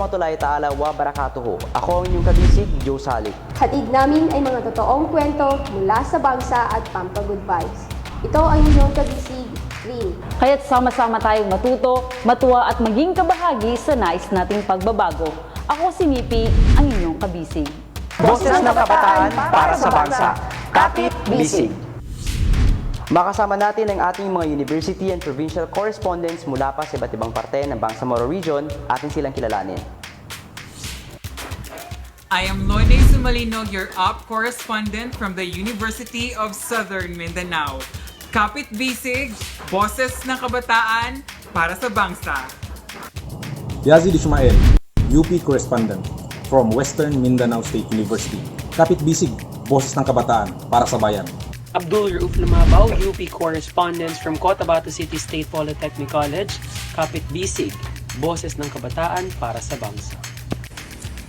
warahmatullahi ta'ala wa barakatuhu. Ako ang inyong kabisig, Joe Salik. Hatid namin ay mga totoong kwento mula sa bangsa at pampagod vibes. Ito ang inyong kabisig, Rin. Kaya't sama-sama tayong matuto, matuwa at maging kabahagi sa nais nating pagbabago. Ako si Mipi, ang inyong kabisig. Boses ng kabataan para sa bansa. Kapit Bisig. Makasama natin ang ating mga university and provincial correspondents mula pa sa iba't ibang parte ng Bangsamoro Region. Atin silang kilalanin. I am Loine Sumalinog, your UP correspondent from the University of Southern Mindanao. Kapit Bisig, boses ng kabataan para sa bangsa. Yazid Ismail, UP correspondent from Western Mindanao State University. Kapit Bisig, boses ng kabataan para sa bayan. Abdul Rauf Lumabaw, UP correspondent from Cotabato City State Polytechnic College. Kapit Bisig, boses ng kabataan para sa bangsa.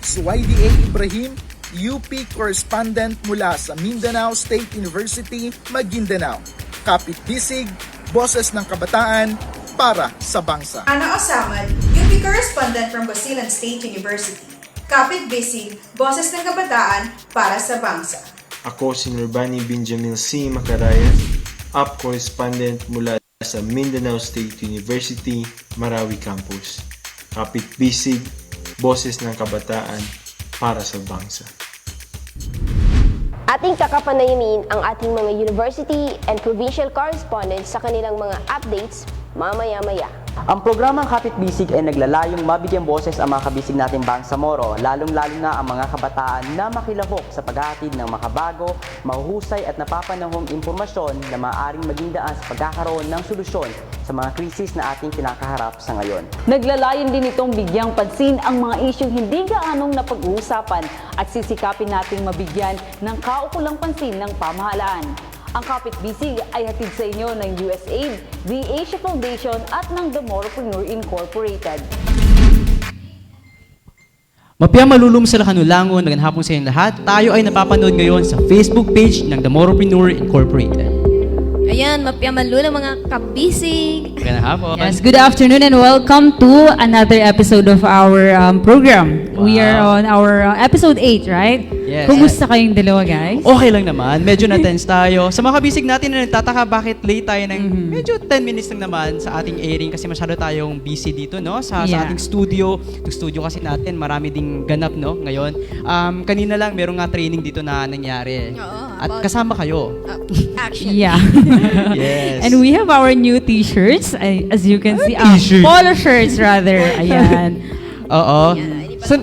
Suwaidi A. Ibrahim, UP correspondent mula sa Mindanao State University, Maguindanao. Kapit Bisig, boses ng kabataan para sa bangsa. Ana Osamad, UP correspondent from Basilan State University. Kapit Bisig, boses ng kabataan para sa bangsa. Ako si Nurbani Benjamin C. Macarayan, UP correspondent mula sa Mindanao State University, Marawi Campus. Kapit Bisig, boses ng kabataan para sa bangsa. Ating kakapanayamin ang ating mga university and provincial correspondents sa kanilang mga updates mamaya-maya. Ang programang Kapit Bisig ay naglalayong mabigyang boses ang mga kabisig nating Bangsamoro, lalong-lalo na ang mga kabataan na makilahok sa paghahatid ng makabago, mahuhusay at napapanahong impormasyon na maaaring maging daan sa pagkakaroon ng solusyon sa mga krisis na ating kinakaharap sa ngayon. Naglalayon din itong bigyang pansin ang mga isyong hindi gaanong napag-uusapan at sisikapin nating mabigyan ng kaukulang pansin ng pamahalaan. Ang Kapit Bisig ay hatid sa inyo ng USAID, the Asia Foundation at ng the Moropreneur Inc. Mapya malulum sa kanulangon, magandang hapon sa inyong lahat. Tayo ay napapanood ngayon sa Facebook page ng the Moropreneur Inc. Ayan, mapya malulum mga kabisig. Magandang hapon. Yes, good afternoon and welcome to another episode of our program. Wow. We are on our episode 8, right? Yes. Kumusta kayong dalawa, guys? Okay lang naman. Medyo na-tense tayo. Sa mga kabisig natin na nagtataka bakit late tayo ng medyo 10 minutes lang naman sa ating airing kasi masyado tayong busy dito, no? Sa ating studio. Yung studio kasi natin, marami ding ganap, no? Ngayon. Kanina lang, merong nga training dito na nangyari. At kasama kayo. Action. Yeah. Yes. And we have our new t-shirts, as you can see. Polo shirts, rather. Ayan. Oo. So,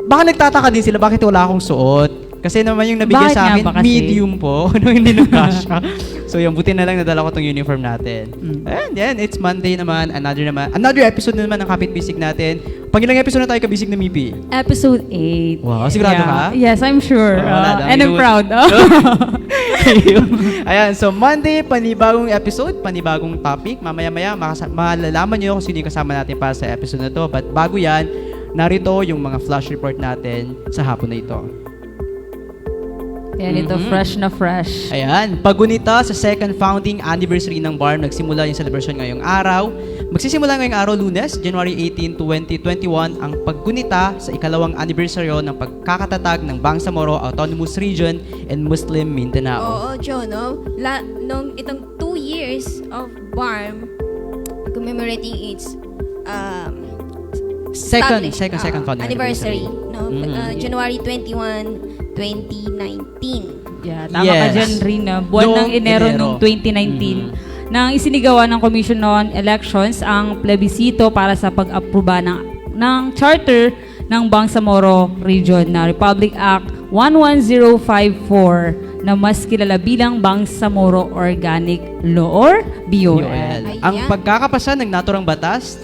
baka nagtataka din sila bakit wala akong suot. Kasi naman yung nabigay sa akin, medium po. Hindi nagkasya. So yung buti na lang nadala ko tong uniform natin. And then, it's Monday naman. Another episode na naman ng Kapit Bisig natin. Pangilang episode na tayo kabisig na Mipi? Episode 8. Wow, sigurado ka? Yes, I'm sure. And I'm proud. Ayan, so Monday, panibagong episode, panibagong topic. Mamaya-maya, malalaman nyo kung sino yung kasama natin para sa episode na to. But bago yan, narito yung mga flash report natin sa hapon na ito. Yan, ito fresh na fresh. Ayan, paggunita sa second founding anniversary ng BARM, nagsimula yung celebration ngayong araw. Magsisimula ngayong araw, Lunes, January 18, 2021, ang paggunita sa ikalawang anibersaryo ng pagkakatatag ng Bangsamoro Autonomous Region and Muslim Mindanao. Oo, Joe, no? Nung itong 2 years of BARM commemorating its second founding anniversary, no? January 21, 2019. Yeah, tama ka dyan, Rina. Buwan ng Enero noong 2019 nang isinigawa ng Commission on Elections ang plebisito para sa pag-aproba ng charter ng Bangsamoro Region na Republic Act 11054 na mas kilala bilang Bangsamoro Organic Law or BOL. Ang pagkakapasa ng naturang batas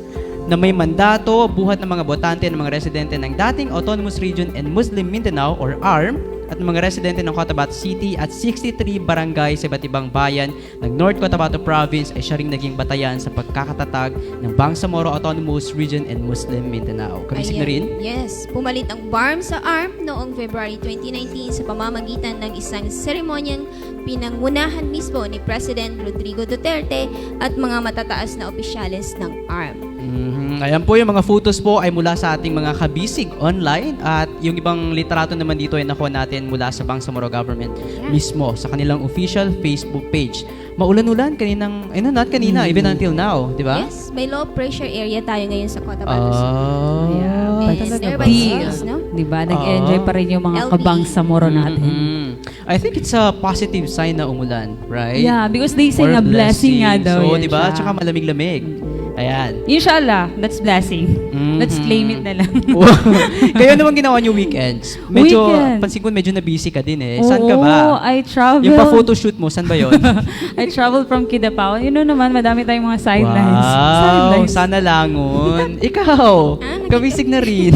na may mandato buhat ng mga botante ng mga residente ng dating Autonomous Region and Muslim Mindanao or ARM at ng mga residente ng Cotabato City at 63 barangay sa iba't ibang bayan ng North Cotabato Province ay siya ring naging batayan sa pagkakatatag ng Bangsamoro Autonomous Region and Muslim Mindanao. Kabisig na rin? Yes, pumalit ang BARM sa ARM noong February 2019 sa pamamagitan ng isang seremonyang pinangunahan mismo ni President Rodrigo Duterte at mga matataas na opisyales ng ARM. Ayan po, yung mga photos po ay mula sa ating mga kabisig online at yung ibang literato naman dito ay nakuha natin mula sa Bangsamoro Government mismo sa kanilang official Facebook page. Maulan-ulan kaninang, not kanina, even until now, di ba? Yes, may low pressure area tayo ngayon sa Cotabato City. Yeah, And everybody knows, no? Diba? Nag-enjoy pa rin yung mga LB. kabangsamoro natin. I think it's a positive sign na umulan, right? Yeah, because they say Or na blessing nga daw So, yan di ba? siya. Tsaka malamig-lamig. Ayan. Inshallah, that's blessing. Let's claim it na lang. Kayo naman ginawa niyo weekends? Medyo, Weekend. pansin ko medyo na-busy ka din eh. Saan ka ba? Oo, I travel. Yung pa-photoshoot mo, saan ba yun? I traveled from Kidapao. You know naman, madami tayong mga sidelines. Wow, Sidelines. sana langon. Ikaw, kabisig na rin.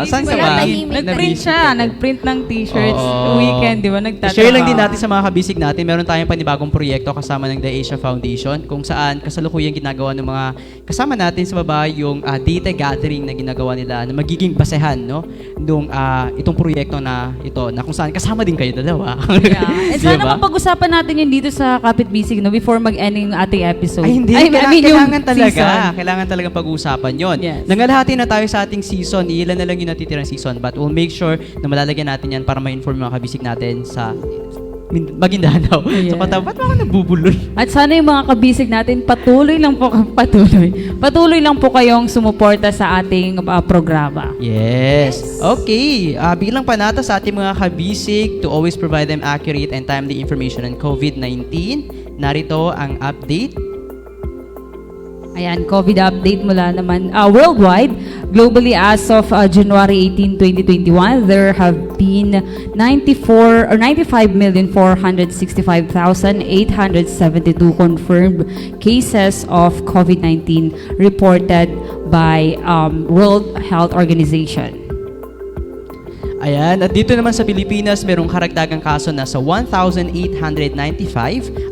Saan ka ba? Nag-print siya. Nag-print ng t-shirts. Weekend, di ba? Nagtatrabaho. Share lang din natin sa mga kabisig natin. Meron tayong panibagong proyekto kasama ng The Asia Foundation kung saan kasalukuyang ginagawa ng mga kasama natin sa baba yung data gathering na ginagawa nila na magiging basehan, no? Nung itong proyekto na ito na kung saan kasama din kayo dalawa. Yeah. And sana mapag-usapan natin yun dito sa Kapit Bisig, no? Before mag-ending yung ating episode. Ay, hindi. Kailangan talaga. Kailangan talagang pag-uusapan yun. Yes. Nangalahati na tayo sa ating season. Ilan na lang yung natitirang season. But we'll make sure na malalagyan natin yan para ma-inform mga kabisig natin sa Maguindanao. Yeah. So, ba't ako nabubulol? At sana yung mga kabisig natin patuloy lang po kayong sumuporta sa ating programa. Yes. Okay. Bilang panata sa ating mga kabisig to always provide them accurate and timely information on COVID-19. Narito ang update. Ayan, COVID update mula naman worldwide. Globally, as of January 18, 2021, there have been 95,465,872 confirmed cases of COVID-19 reported by World Health Organization. Ayan, at dito naman sa Pilipinas, merong karagdagang kaso na sa 1,895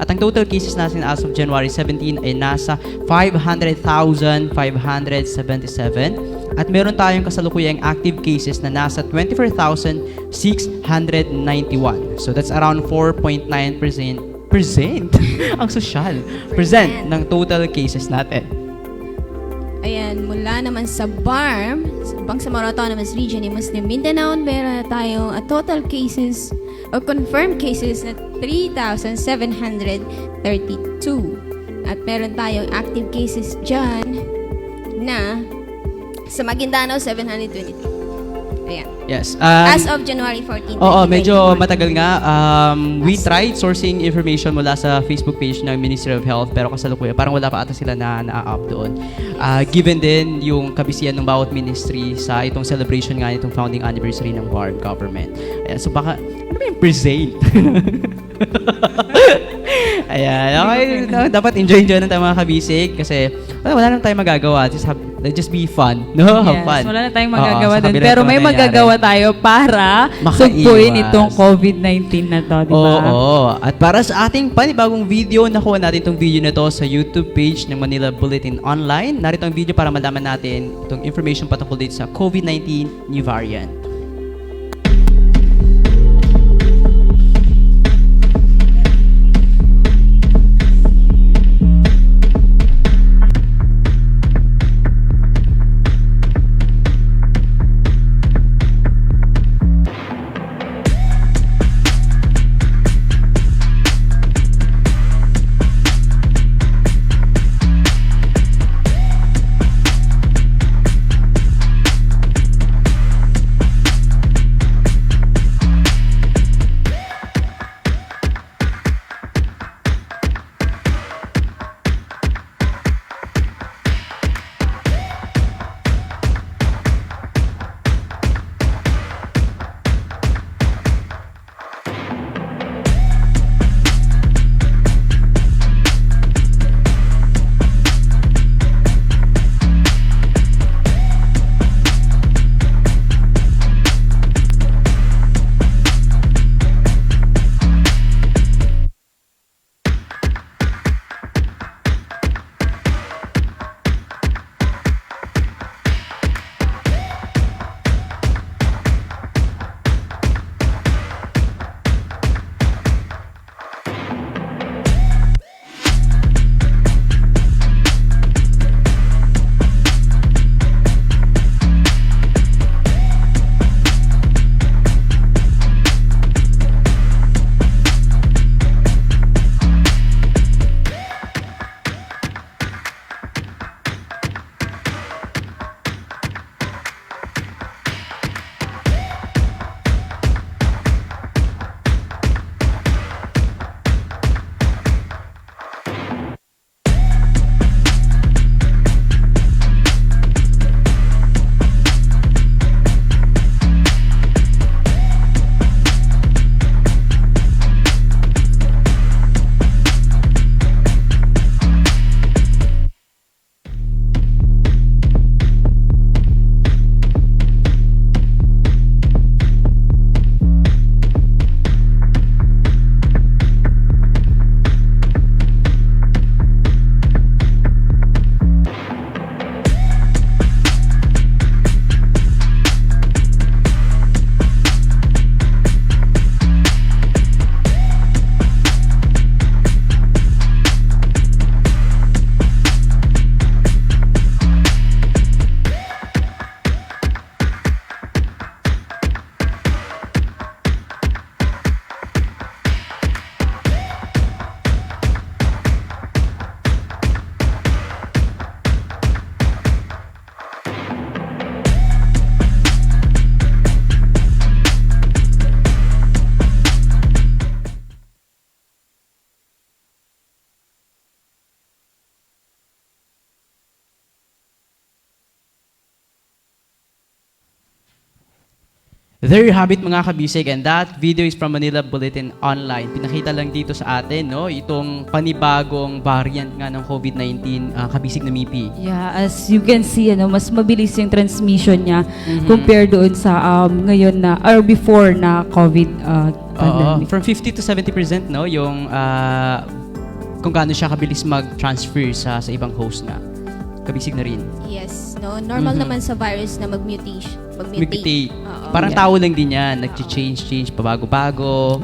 at ang total cases natin as of January 17 ay nasa 500,577 at meron tayong kasalukuyang active cases na nasa 24,691. So that's around 4.9% ang sosyal percent ng total cases natin. Ayan, mula naman sa BARM, sa Bangsamoro Autonomous Region in Muslim Mindanao, meron na tayong total cases or confirmed cases na 3,732. At meron tayong active cases dyan na sa Maguindanao, 723. Ayan. Yes. As of January 14, Oo, medyo matagal nga. We tried sourcing information mula sa Facebook page ng Ministry of Health pero kasalukuyan parang wala pa ata sila na na-up doon. Given din yung kabisihan ng bawat ministry sa itong celebration nga itong founding anniversary ng BARM government. Ayan, so baka, ano ba yung present? Ayan, okay. Dapat enjoy ng tayo mga kabisig kasi wala nang tayong magagawa. Just be fun. No? Have fun. Wala na tayong magagawa doon. kabila Pero ito may nangyayari. magagawa tayo para sugpuin itong COVID-19 na to, di ba? Oo. At para sa ating panibagong video, nakuha natin itong video na to sa YouTube page ng Manila Bulletin Online. Narito ang video para malaman natin itong information patungkol dito sa COVID-19 new variant. There you have it mga kabisig, and that video is from Manila Bulletin Online. Pinakita lang dito sa atin, no, itong panibagong variant nga ng COVID-19, kabisig na MIPI. Yeah, as you can see, mas mabilis yung transmission niya compared doon sa ngayon na, or before na COVID pandemic. From 50 to 70%, no, yung kung gaano siya kabilis mag-transfer sa ibang host na. Kabisig na rin. Yes, no, normal naman sa virus na mag-mutate. Parang tao lang din yan, nag-change, pabago-bago.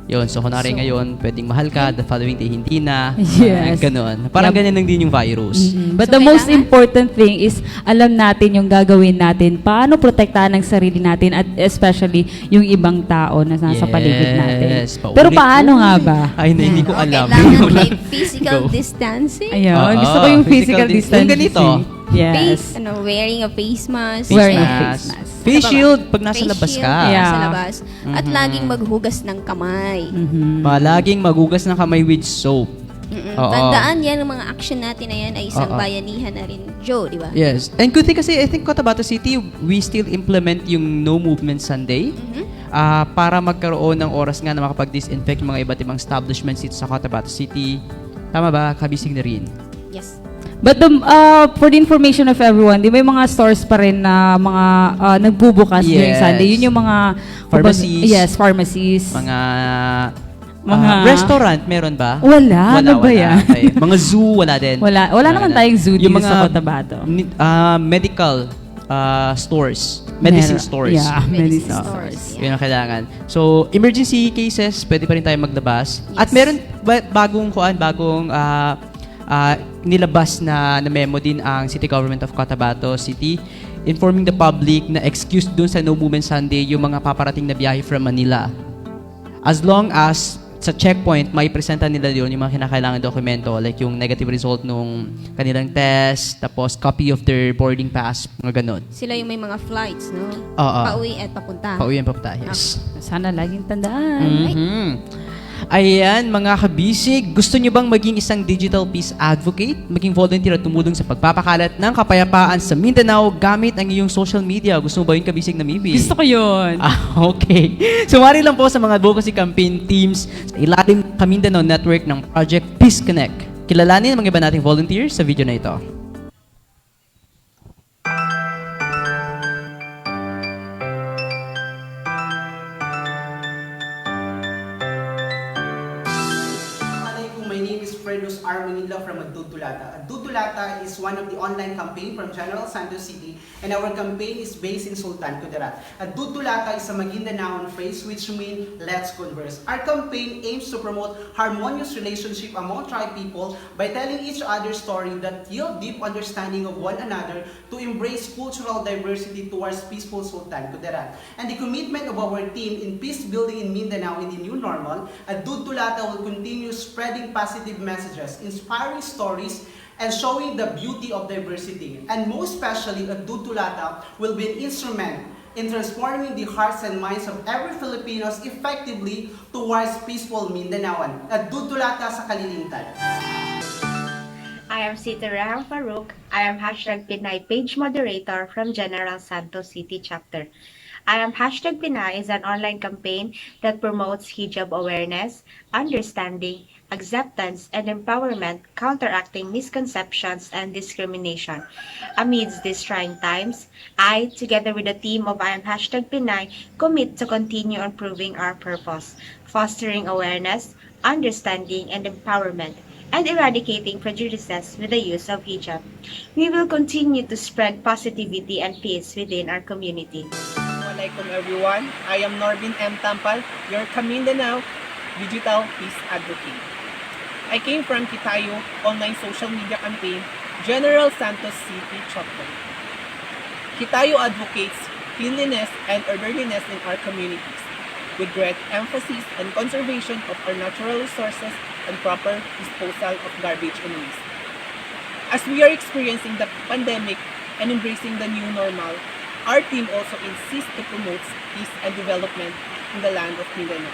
Yun, so kunwari ngayon, pwedeng mahal ka, the following day hindi na. Yes. Ganon. Parang ganyan lang din yung virus. But the most important thing is, alam natin yung gagawin natin, paano protektahan ang sarili natin, at especially yung ibang tao na nasa paligid natin. Pero paano nga ba? Ay, hindi ko alam. Kailangan like physical distancing. Ayun, gusto ko yung physical distancing. Yung ganito. Yes. Wearing a face mask. Wearing a face mask. Face shield pag nasa labas ka. Nasa labas. At laging maghugas ng kamay. Laging maghugas ng kamay with soap. Tandaan yan, ang mga action natin na yan ay isang bayanihan na rin, Joe, di ba? Yes. And good thing kasi, I think Cotabato City, we still implement yung No Movement Sunday para magkaroon ng oras nga na makapag-disinfect yung mga iba't ibang establishments dito sa Cotabato City. Tama ba? Kabisig na rin. Yes. But for the information of everyone, di ba yung mga stores pa rin na mga nagbubukas during Sunday? Yun yung mga pharmacies. Yes, pharmacies. Mga restaurant, meron ba? Wala. Ano ba yan? Okay. Mga zoo, wala din. Wala naman tayong zoo dito sa Cotabato. Medical stores. Medicine stores. Yeah, medicine stores. Yun ang kailangan. So, emergency cases, pwede pa rin tayo maglabas. Yes. At meron bagong nilabas na memo din ang City Government of Cotabato City informing the public na excuse dun sa No Movement Sunday yung mga paparating na biyahe from Manila. As long as sa checkpoint, may presenta nila yun yung mga kinakailangan dokumento like yung negative result nung kanilang test, tapos copy of their boarding pass, mga ganon. Sila yung may mga flights, no? Pauwi at papunta. Pauwi at papunta, yes. Sana laging tandaan. Ayan, mga kabisig, gusto nyo bang maging isang digital peace advocate? Maging volunteer at tumulong sa pagpapakalat ng kapayapaan sa Mindanao gamit ang iyong social media? Gusto mo ba yun, kabisig na Mibi? Gusto ko yun. Okay. Sumari lang po sa mga advocacy campaign teams sa ilalim ng Mindanao Network ng Project Peace Connect. Kilalanin ang mga iba nating volunteers sa video na ito. From Adutulata. Adutulata is one of the online campaign from General Santos City, and our campaign is based in Sultan Kudarat. Adutulata is a Maguindanaon phrase which means let's converse. Our campaign aims to promote harmonious relationship among tribe people by telling each other's story that yield deep understanding of one another to embrace cultural diversity towards peaceful Sultan Kudarat. And the commitment of our team in peace building in Mindanao in the new normal, Adutulata will continue spreading positive messages, inspiring stories, and showing the beauty of diversity. And most especially, Adutulata will be an instrument in transforming the hearts and minds of every Filipinos effectively towards peaceful Mindanaoan. Adutulata sa kalilingtan. I am Siti Raham Farouk. I am #Pinay page moderator from General Santos City chapter. I am #Pinay is an online campaign that promotes hijab awareness, understanding, acceptance, and empowerment, counteracting misconceptions and discrimination. Amidst these trying times, I, together with the team of I am #Pinay, commit to continue improving our purpose, fostering awareness, understanding, and empowerment, and eradicating prejudices with the use of hijab. We will continue to spread positivity and peace within our community. Assalamualaikum everyone. I am Norbin M. Tampal, your Mindanao Digital Peace Advocate. I came from Kitayo online social media campaign, General Santos City Chapter. Kitayo advocates cleanliness and orderliness in our communities, with great emphasis on conservation of our natural resources and proper disposal of garbage and waste. As we are experiencing the pandemic and embracing the new normal, our team also insists to promote peace and development in the land of Mindanao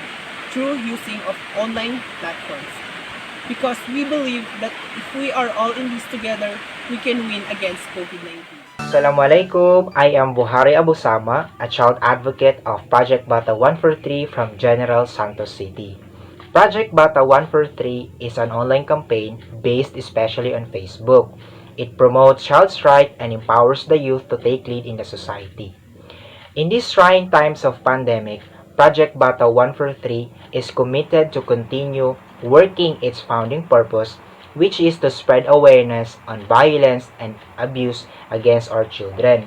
through using of online platforms. Because we believe that if we are all in this together, we can win against COVID-19. Assalamualaikum, I am Buhari Abusama, a child advocate of Project Bata 143 from General Santos City. Project Bata 143 is an online campaign based especially on Facebook. It promotes child's rights and empowers the youth to take lead in the society. In these trying times of pandemic, Project Bata 143 is committed to continue working its founding purpose, which is to spread awareness on violence and abuse against our children.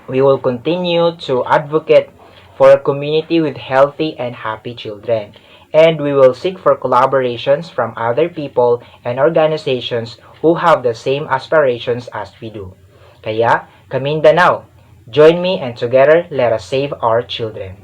We will continue to advocate for a community with healthy and happy children, and we will seek for collaborations from other people and organizations who have the same aspirations as we do. Kaya, Kamindanao, join me and together let us save our children.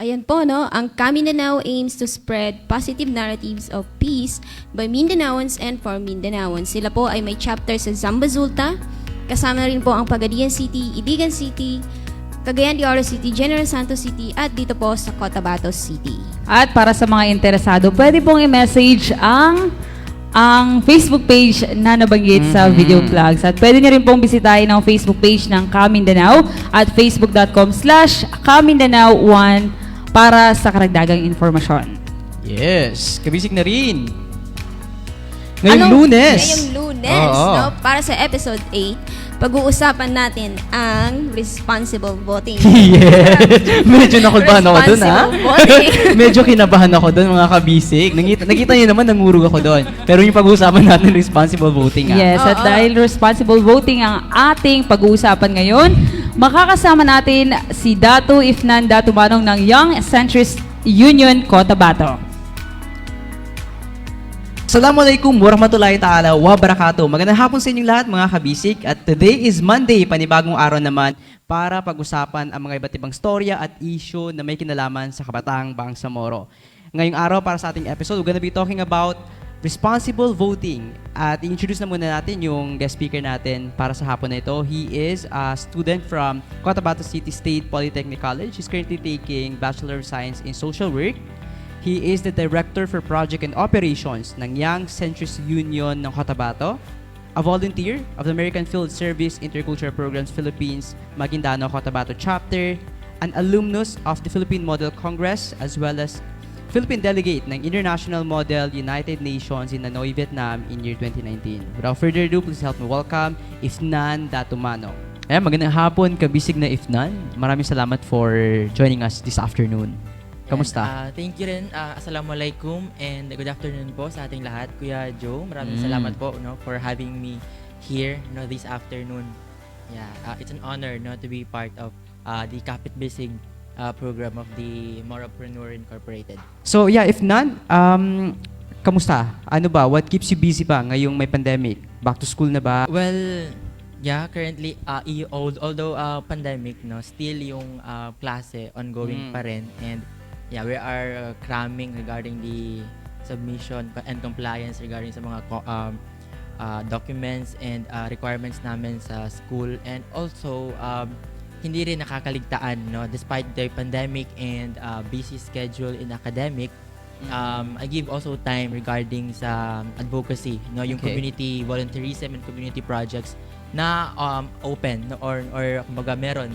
Ayan po, no? Ang Kamindanao aims to spread positive narratives of peace by Mindanaoans and for Mindanaoans. Sila po ay may chapter sa Zambazulta, kasama na rin po ang Pagadian City, Iligan City, Cagayan de Oro City, General Santos City, at dito po sa Cotabato City. At para sa mga interesado, pwede pong i-message ang Facebook page na nabanggit sa video vlogs. At pwede nyo rin pong bisitahin ang Facebook page ng Kamindanao at facebook.com/Kamindanao1 para sa karagdagang informasyon. Yes, kabisig na rin. Ngayong Lunes. Ngayong Lunes, no? Para sa episode 8, pag-uusapan natin ang responsible voting. Yeah. Medyo nakulbahan ako doon, ha? Responsible voting. Medyo kinabahan ako doon, mga kabisig. Nakita niyo naman, nangurog ako doon. Pero yung pag-uusapan natin, responsible voting, ha? Yes, at dahil responsible voting ang ating pag-uusapan ngayon, makakasama natin si Datu Ifnan Datumanong ng Young Centrist Union Cotabato. Assalamualaikum warahmatullahi ta'ala wabarakatuh. Magandang hapon sa inyong lahat, mga kabisig. At today is Monday, panibagong araw naman para pag-usapan ang mga iba't ibang storya at issue na may kinalaman sa kabataang Bangsamoro. Ngayong araw, para sa ating episode, we're gonna be talking about responsible voting. At i-introduce na muna natin yung guest speaker natin para sa hapon na ito. He is a student from Cotabato City State Polytechnic College. He's currently taking Bachelor of Science in Social Work. He is the Director for Project and Operations ng Young Centrist Union ng Cotabato, a volunteer of the American Field Service Intercultural Programs Philippines Maguindanao Cotabato Chapter, an alumnus of the Philippine Model Congress, as well as Philippine Delegate ng International Model United Nations in Hanoi, Vietnam in year 2019. Without further ado, please help me welcome Ifnan Datumanong. Magandang hapon, kabisig na Ifnan. Maraming salamat for joining us this afternoon. Kamusta? Thank you rin. Assalamualaikum and good afternoon po sa ating lahat. Kuya Joe, maraming salamat po for having me here this afternoon. Yeah, it's an honor to be part of the Kapit Bisig program of the Moropreneur Inc. So yeah, Ifnan, kamusta? Ano ba? What keeps you busy pa ngayong may pandemic? Back to school na ba? Well, yeah, currently, although pandemic, still yung klase ongoing pa rin. And yeah, we are cramming regarding the submission and compliance regarding sa mga documents and requirements namin sa school. And also, hindi rin nakakaligtaan, despite the pandemic and busy schedule in academic. I give also time regarding sa advocacy, yung community volunteerism and community projects na open or kumbaga meron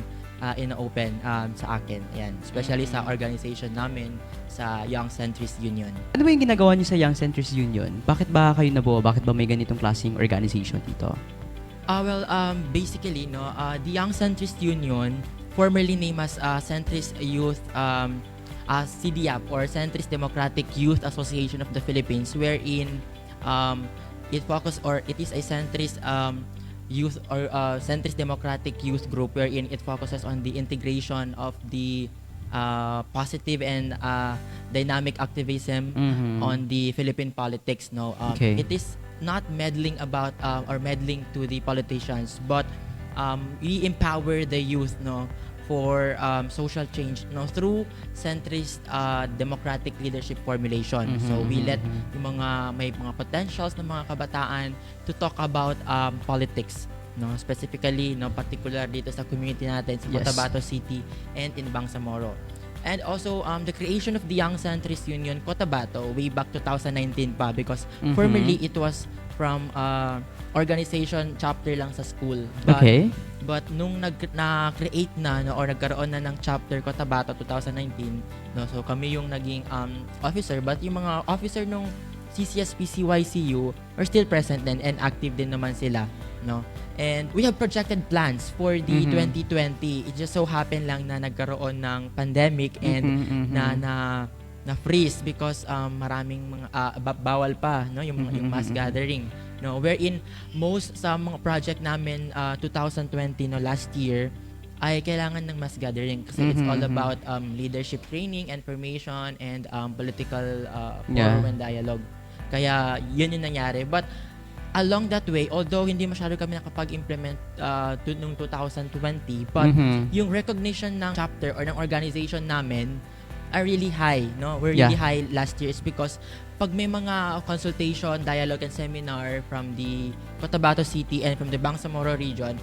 in-open sa akin. Yan. Especially sa organization namin sa Young Centrist Union. Ano ba yung ginagawa niyo sa Young Centrist Union? Bakit ba kayo nabuo? Bakit ba may ganitong klaseng organization dito? Basically, the Young Centrist Union, formerly named as Centrist Youth CDAP or Centrist Democratic Youth Association of the Philippines, wherein it is a centrist youth or centrist democratic youth group wherein it focuses on the integration of the positive and dynamic activism on the Philippine politics. It is not meddling about or meddling to the politicians, but we empower the youth for social change through centrist democratic leadership formulation. So we let yung may mga potentials ng mga kabataan to talk about politics no, specifically, no, particular dito sa community natin sa Cotabato City and in Bangsamoro. And also the creation of the Young Centrist Union Cotabato way back 2019 pa, because formerly it was from organization chapter lang sa school. But nung na-create na, no, or nagkaroon na ng chapter Cotabato 2019, no, so kami yung naging officer, but yung mga officer nung CCSP-CYCU are still present din and active din naman sila, no. And we have projected plans for the 2020. It just so happened lang na nagkaroon ng pandemic and na freeze because maraming mga bawal pa, no, yung mass gathering, no, wherein most sa mga project namin 2020, no, last year ay kailangan ng mass gathering kasi it's all about leadership training, information, and political forum and dialogue. Kaya yun yung nangyari. But along that way, although hindi masyado kami nakapag-implement noong 2020, but yung recognition ng chapter or ng organization namin are really high, no? We're really high last year is because pag may mga consultation, dialogue, and seminar from the Cotabato City and from the Bangsamoro region,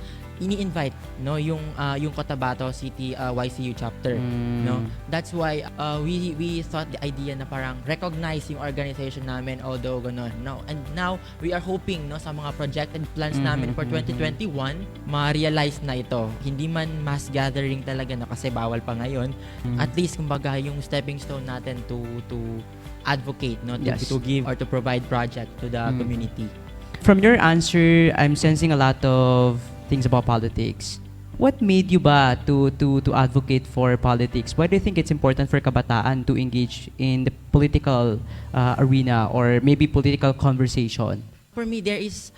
ini-invite, no, yung Cotabato City YCU chapter, no. That's why we thought the idea na parang recognize yung organization namin, although ganon, no. And now we are hoping, no, sa mga projected plans namin for 2021 ma-realize na ito. Hindi man mass gathering talaga, na kasi bawal pa ngayon. At least kumbaga yung stepping stone natin to advocate, no, to give or to provide project to the community. From your answer, I'm sensing a lot of things about politics. What made you ba to advocate for politics? Why do you think it's important for kabataan to engage in the political arena or maybe political conversation? For me, there is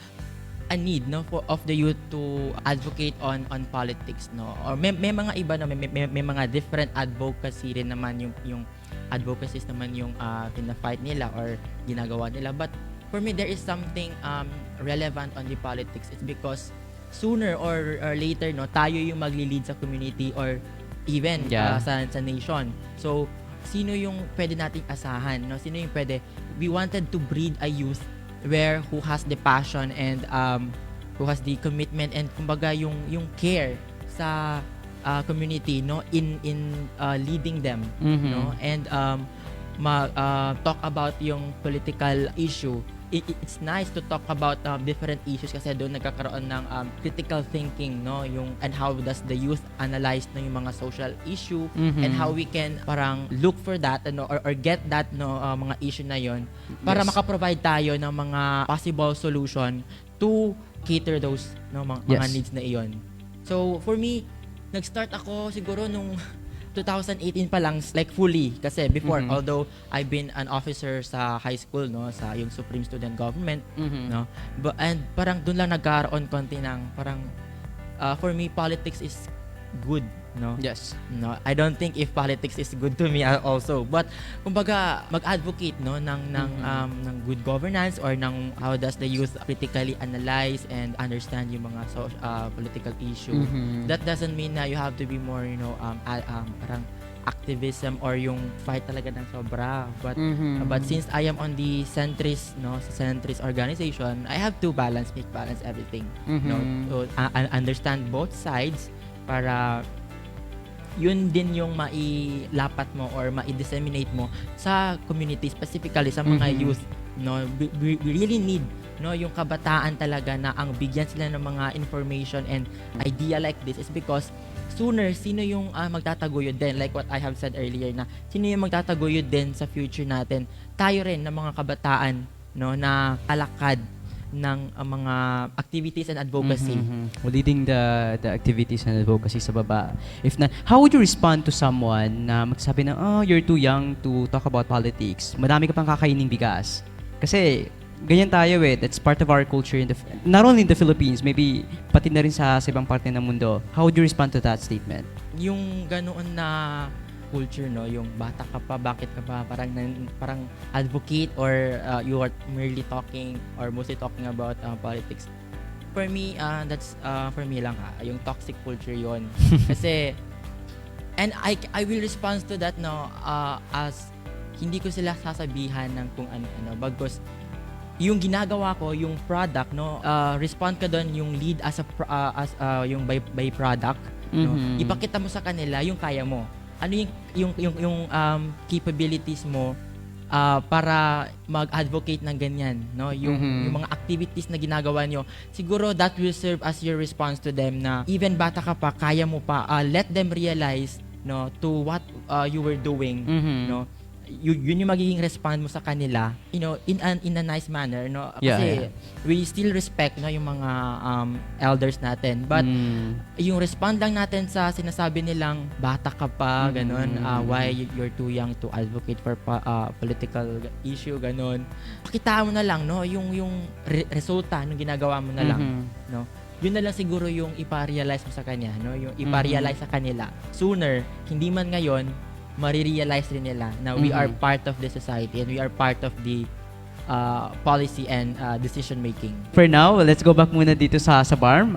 a need, no, of the youth to advocate on politics, no. Or may mga iba na may mga different advocacy rin naman yung advocacies naman yung pina-fight nila or ginagawa nila. But for me, there is something relevant on the politics. It's because sooner or later, no, tayo yung magli-lead sa community or even sa nation. So, sino yung pwede nating asahan, no? Sino yung pwede? We wanted to breed a youth who has the passion and who has the commitment and kumbaga yung care sa community, no, in leading them, no, and talk about yung political issue. It's nice to talk about different issues kasi doon nagkakaroon ng critical thinking, no, yung and how does the youth analyze, no, yung mga social issue and how we can parang look for that, no, or get that, no, mga issue na yon para makaprovide tayo ng mga possible solution to cater those, no, mga needs na iyon. So for me, nag-start ako siguro nung 2018 pa lang, like fully, kasi before, although I've been an officer sa high school, no, sa yung Supreme Student Government, no, and parang doon lang nagkaroon konti ng parang for me politics is good, no. No, I don't think if politics is good to me also, but kumbaga mag-advocate, no, ng good governance or ng how does the youth critically analyze and understand yung mga political issue. That doesn't mean na you have to be more, you know, parang activism or yung fight talaga ng sobra, but since I am on the centrist, no, centrist organization, I have to make balance everything, no, so understand both sides para yun din yung mailapat mo or mai-disseminate mo sa community, specifically sa mga youth, no. We really need, no, yung kabataan talaga na ang bigyan sila ng mga information and idea like this is because sooner, sino yung magtataguyod din, like what I have said earlier, na sino yung magtataguyod din sa future natin, tayo rin ng mga kabataan, no, na alakad ng mga activities and advocacy. Leading the activities and advocacy sa baba. If not, how would you respond to someone na magsasabi na, oh, you're too young to talk about politics. Madami ka pang kakaining bigas. Kasi ganyan tayo eh. That's part of our culture not only in the Philippines, maybe pati na rin sa ibang parte ng mundo. How would you respond to that statement? Yung ganoon na culture, no, yung bata ka pa, bakit ka pa parang advocate or you are merely talking or mostly talking about politics. For me, that's for me lang yung toxic culture yon. Kasi and I will respond to that, no, as hindi ko sila sasabihan ng kung ano, bagos yung ginagawa ko, yung product, no, respond ka doon, yung lead as yung by product, no, ipakita mo sa kanila yung kaya mo. Ano yung capabilities mo para mag-advocate ng ganyan, no, yung mga activities na ginagawa nyo. Siguro that will serve as your response to them na even bata ka pa, kaya mo pa. Let them realize, no, to what you were doing, no. Yun yung magiging respond mo sa kanila, you know, in a nice manner, no, kasi we still respect, no, yung mga elders natin, but yung respond lang natin sa sinasabi nilang bata ka pa, ganun, why you're too young to advocate for political issue, ganun. Pakita mo na lang, no, yung resulta ng ginagawa mo na lang, no. Yun na lang siguro yung ipa-realize mo sa kanya, no, yung ipa-realize sa kanila sooner, hindi man ngayon, marirealize rin nila na we are part of the society and we are part of the policy and decision making. For now, let's go back muna dito sa BARM.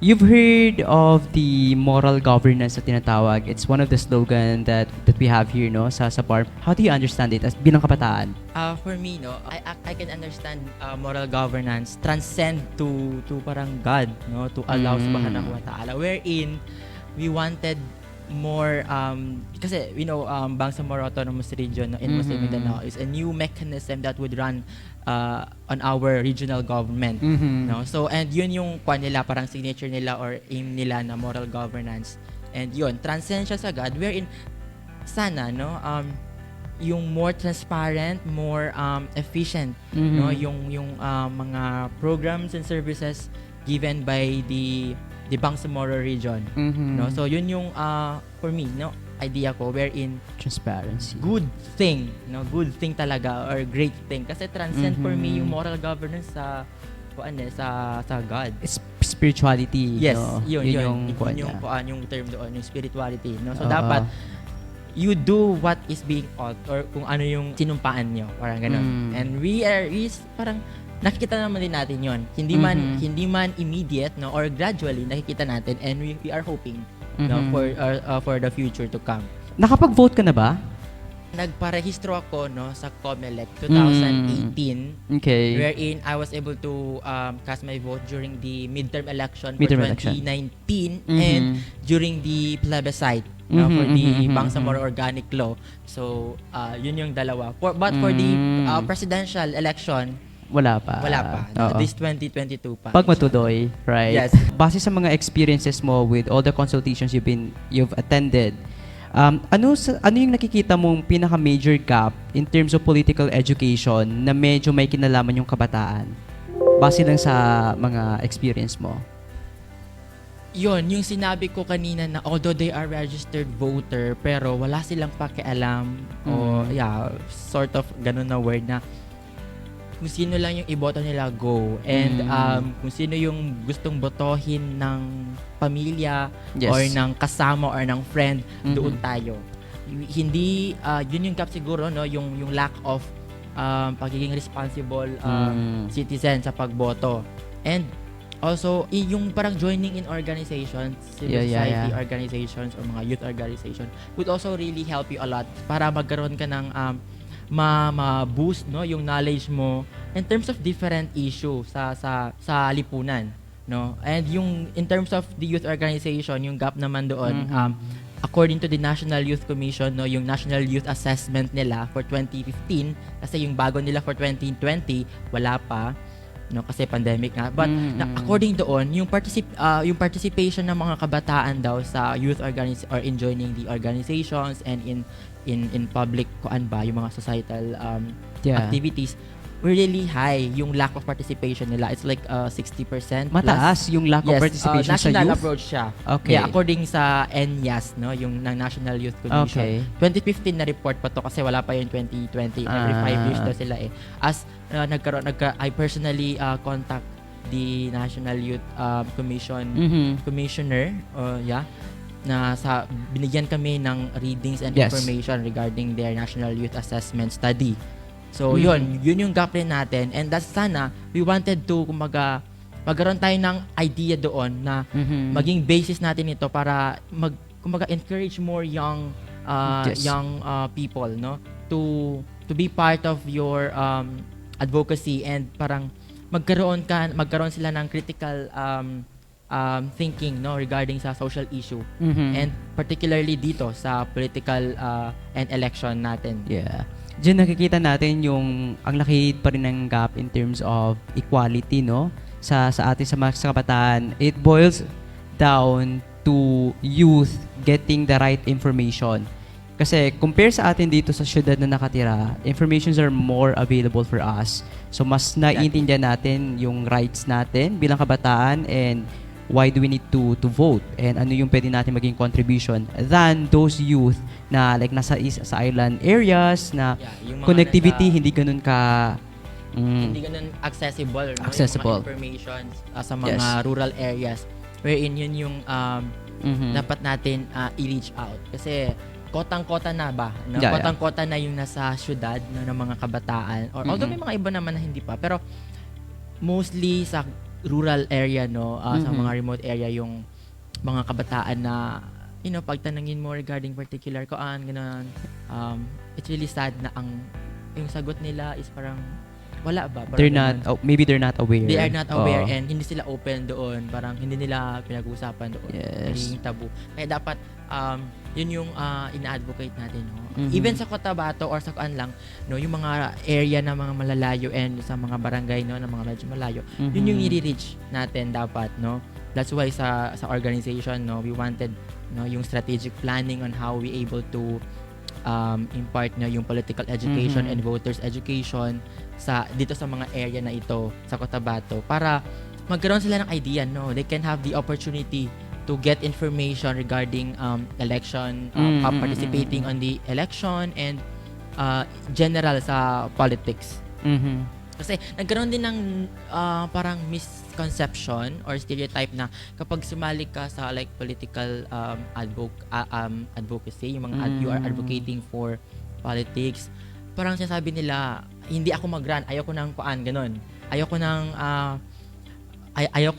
You've heard of the moral governance na tinatawag. It's one of the slogan that we have here, no, sa BARM. How do you understand it as bilang kabataan? For me, no, I can understand moral governance transcend to parang God, no, to allow subhanahu wa ta'ala, wherein we wanted more kasi you know Bangsamoro Autonomous Region in Muslim Mindanao is a new mechanism that would run on our regional government, no, so and yun yung nila parang signature nila or aim nila na moral governance, and yun transcend siya sa God, wherein sana, no, yung more transparent, more efficient, no, yung mga programs and services given by the Bangsamoro region, no, so yun yung for me, no, idea ko, wherein transparency, good thing, no, good thing talaga or great thing, kasi transcend for me yung moral governance sa God. It's spirituality, yes, no? yun yung term doon, yung spirituality, no, so dapat you do what is being ought or kung ano yung sinumpaan nyo, parang ganun, and we parang nakikita naman din natin yon. Hindi man immediate, no, or gradually nakikita natin, and we are hoping, no, for the future to come. Nakapag-vote ka na ba? Nagparehistro ako, no, sa COMELEC 2018, okay, wherein I was able to cast my vote during the midterm election for 2019 and during the plebiscite, no, for the Bangsamoro Organic Law. So yun yung dalawa. But for the presidential election, wala pa. This 2022 pa. Pag matuloy, right? Yes. Base sa mga experiences mo with all the consultations you've attended, ano yung nakikita mong pinaka-major gap in terms of political education na medyo may kinalaman yung kabataan? Base lang sa mga experience mo. Yun, yung sinabi ko kanina na although they are registered voter, pero wala silang pakialam o sort of ganun na word na kung sino lang yung iboto nila, go. And kung sino yung gustong botohin ng pamilya or ng kasama or ng friend, doon tayo. Hindi, yun yung gap siguro, no, yung lack of pagiging responsible citizen sa pagboto. And also, yung parang joining in organizations, civil society organizations or mga youth organization would also really help you a lot para magkaroon ka ng ma-boost, no, yung knowledge mo in terms of different issue sa lipunan, no. And yung in terms of the youth organization, yung gap naman doon, according to the National Youth Commission, no, yung National Youth Assessment nila for 2015, kasi yung bago nila for 2020 wala pa, no, kasi pandemic nga, but according doon yung participation ng mga kabataan daw sa youth or in joining the organizations and in public yung mga societal activities were really high. Yung lack of participation nila, it's like 60%. Mataas yung lack of participation sa youth? National approach siya. Okay. Yeah, according sa NYAS, no, yung ng National Youth Commission. Okay. 2015 na report pa to kasi wala pa yung 2020. Every 5 years daw sila eh. As I personally contact the National Youth Commission commissioner, na binigyan kami ng readings and information regarding their National Youth Assessment Study. So yun yung gap rin natin, and that's sana we wanted to magkaroon tayo ng idea doon na maging basis natin ito para encourage more young people, no, to be part of your advocacy and parang magkaroon sila ng critical thinking regarding sa social issue and particularly dito sa political and election natin. Yeah. Diyan nakikita natin yung ang laki pa rin ng gap in terms of equality sa atin sa mga kabataan. It boils down to youth getting the right information. Kasi compare sa atin dito sa syudad na nakatira, informations are more available for us. So mas naiintindihan natin yung rights natin bilang kabataan and why do we need to vote and ano yung pwede natin maging contribution than those youth na like nasa sa island areas na yung mga connectivity hindi ganun ka hindi ganun accessible, yung mga information sa mga rural areas wherein yun yung dapat natin i-reach out kasi kotang-kota na ba? Kotang-kota na yung nasa syudad ng mga kabataan. Or although may mga iba naman na hindi pa, pero mostly sa rural area sa mga remote area yung mga kabataan na pag tanungin mo regarding particular ganun, it's really sad na yung sagot nila is parang wala ba? Maybe they're not aware. They are not aware and hindi sila open doon. Parang hindi nila pinag-uusapan doon. Yes. Naging tabu. Kaya dapat yun yung ina-advocate natin. Even sa Cotabato or sa lang, yung mga area na mga malalayo and sa mga barangay na mga medyo malayo, yun yung i-reach natin dapat. That's why sa organization, we wanted yung strategic planning on how we able to impart yung political education and voters education dito sa mga area na ito sa Cotabato para magkaroon sila ng idea, they can have the opportunity to get information regarding election, participating on the election and general sa politics. Kasi nagkaroon din ng parang misconception or stereotype na kapag sumali ka sa like political advocacy, yung mga you are advocating for politics, parang sinasabi nila, hindi ako mag-run, ayoko nang ganun. Ayoko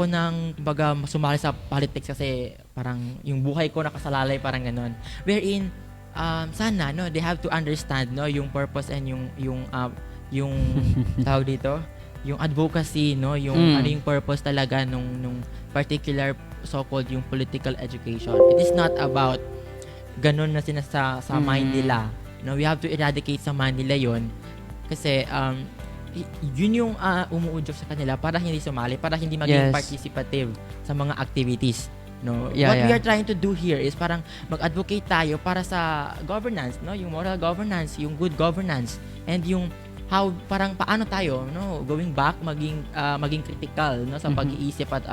nang baga sumali sa politics kasi parang yung buhay ko nakasalalay parang ganun. Wherein sana they have to understand yung purpose and yung tawag dito, yung advocacy, yung ano yung purpose talaga nung particular so-called yung political education. It is not about ganun na sa mind nila. We have to eradicate sa mind nila yun. Kasi yun yung umuudyok sa kanila para hindi sumali, para hindi maging participative sa mga activities. What we are trying to do here is parang mag-advocate tayo para sa governance, yung moral governance, yung good governance, and yung how parang paano tayo going back maging critical sa pag-iisip at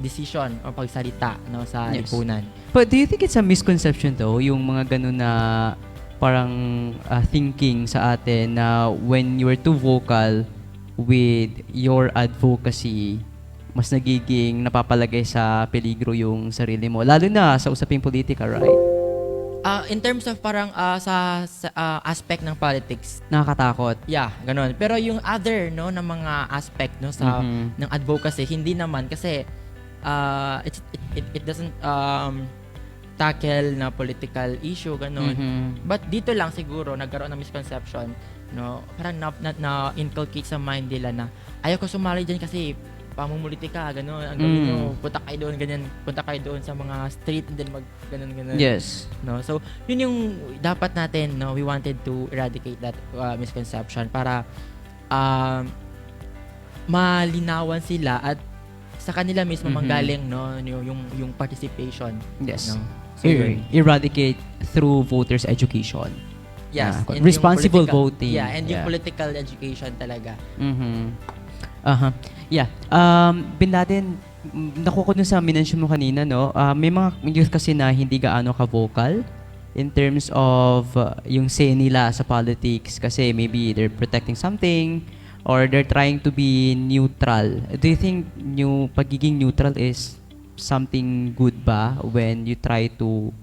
decision or pagsalita sa lipunan. But do you think it's a misconception though yung mga ganun na parang thinking sa atin na when you are too vocal with your advocacy, mas nagiging napapalagay sa peligro yung sarili mo, lalo na sa usaping politika, right? In terms of parang sa aspect ng politics, nakakatakot. Yeah, ganun. Pero yung other na mga aspect sa ng advocacy, hindi naman kasi it doesn't tackle na political issue ganun. But dito lang siguro nagkaroon ng misconception, parang na inculcate sa mind nila na ayoko sumali diyan kasi pamumulitika, gano'n. Ang gawin nyo, punta kayo doon, ganyan. Punta kayo doon sa mga street and then gano'n. Yes. So, yun yung dapat natin, we wanted to eradicate that misconception para malinawan sila at sa kanila mismo manggaling, yung participation. Yes. So, eradicate through voters education. Yes. Responsible voting. Yeah, and yung political education talaga. Yeah. Bin Laden, nakuha ko dun sa minention mo kanina, may mga youth kasi na hindi gaano ka-vocal in terms of yung say nila sa politics kasi maybe they're protecting something or they're trying to be neutral. Do you think pagiging neutral is something good ba when you try to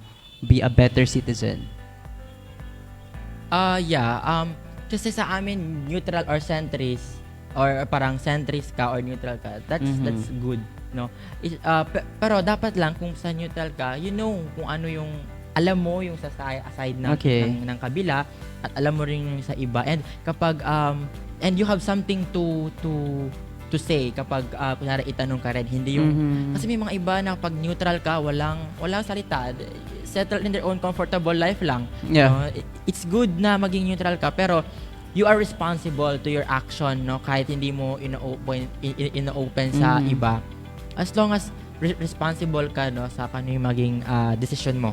be a better citizen? Kasi sa amin, neutral or centrist or parang centrist ka or neutral ka, that's good, pero dapat lang kung sa neutral ka, kung ano yung alam mo yung sa side ng kabila at alam mo rin yung sa iba. And kapag and you have something to say kapag kunyari itanong ka rin, hindi yung kasi may mga iba na pag neutral ka, walang salita, settle in their own comfortable life lang. Yeah. It's good na maging neutral ka, pero you are responsible to your action, no, kahit hindi mo ino-open sa iba, as long as responsible ka, no, sa kung yung maging decision mo.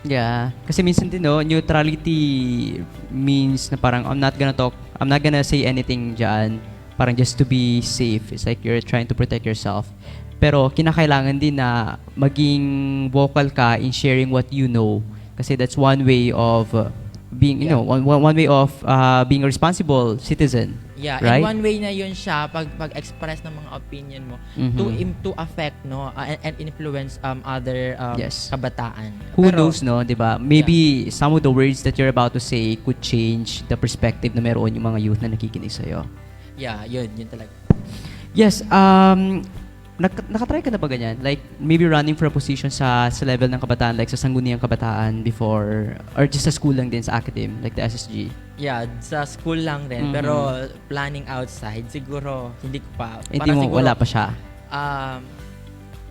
Yeah. Kasi minsan din, no, neutrality means na parang I'm not gonna say anything dyan, parang just to be safe. It's like you're trying to protect yourself. Pero kinakailangan din na maging vocal ka in sharing what you know. Kasi that's one way of being, you know, one way of being a responsible citizen. Yeah, right? and one way na yun siya pag-express ng mga opinion mo to affect, no, and influence other kabataan. Who knows, no, 'di ba? Maybe some of the words that you're about to say could change the perspective na meron yung mga youth na nakikinig sa iyo. Yeah, yun talaga. Yes, nakatry ka na ba ganyan? Like, maybe running for a position sa level ng kabataan, like sa sangguniang kabataan before, or just sa school lang din, sa academe, like the SSG? Yeah, sa school lang din. Pero planning outside, siguro, hindi ko pa. Hindi mo, siguro, wala pa siya?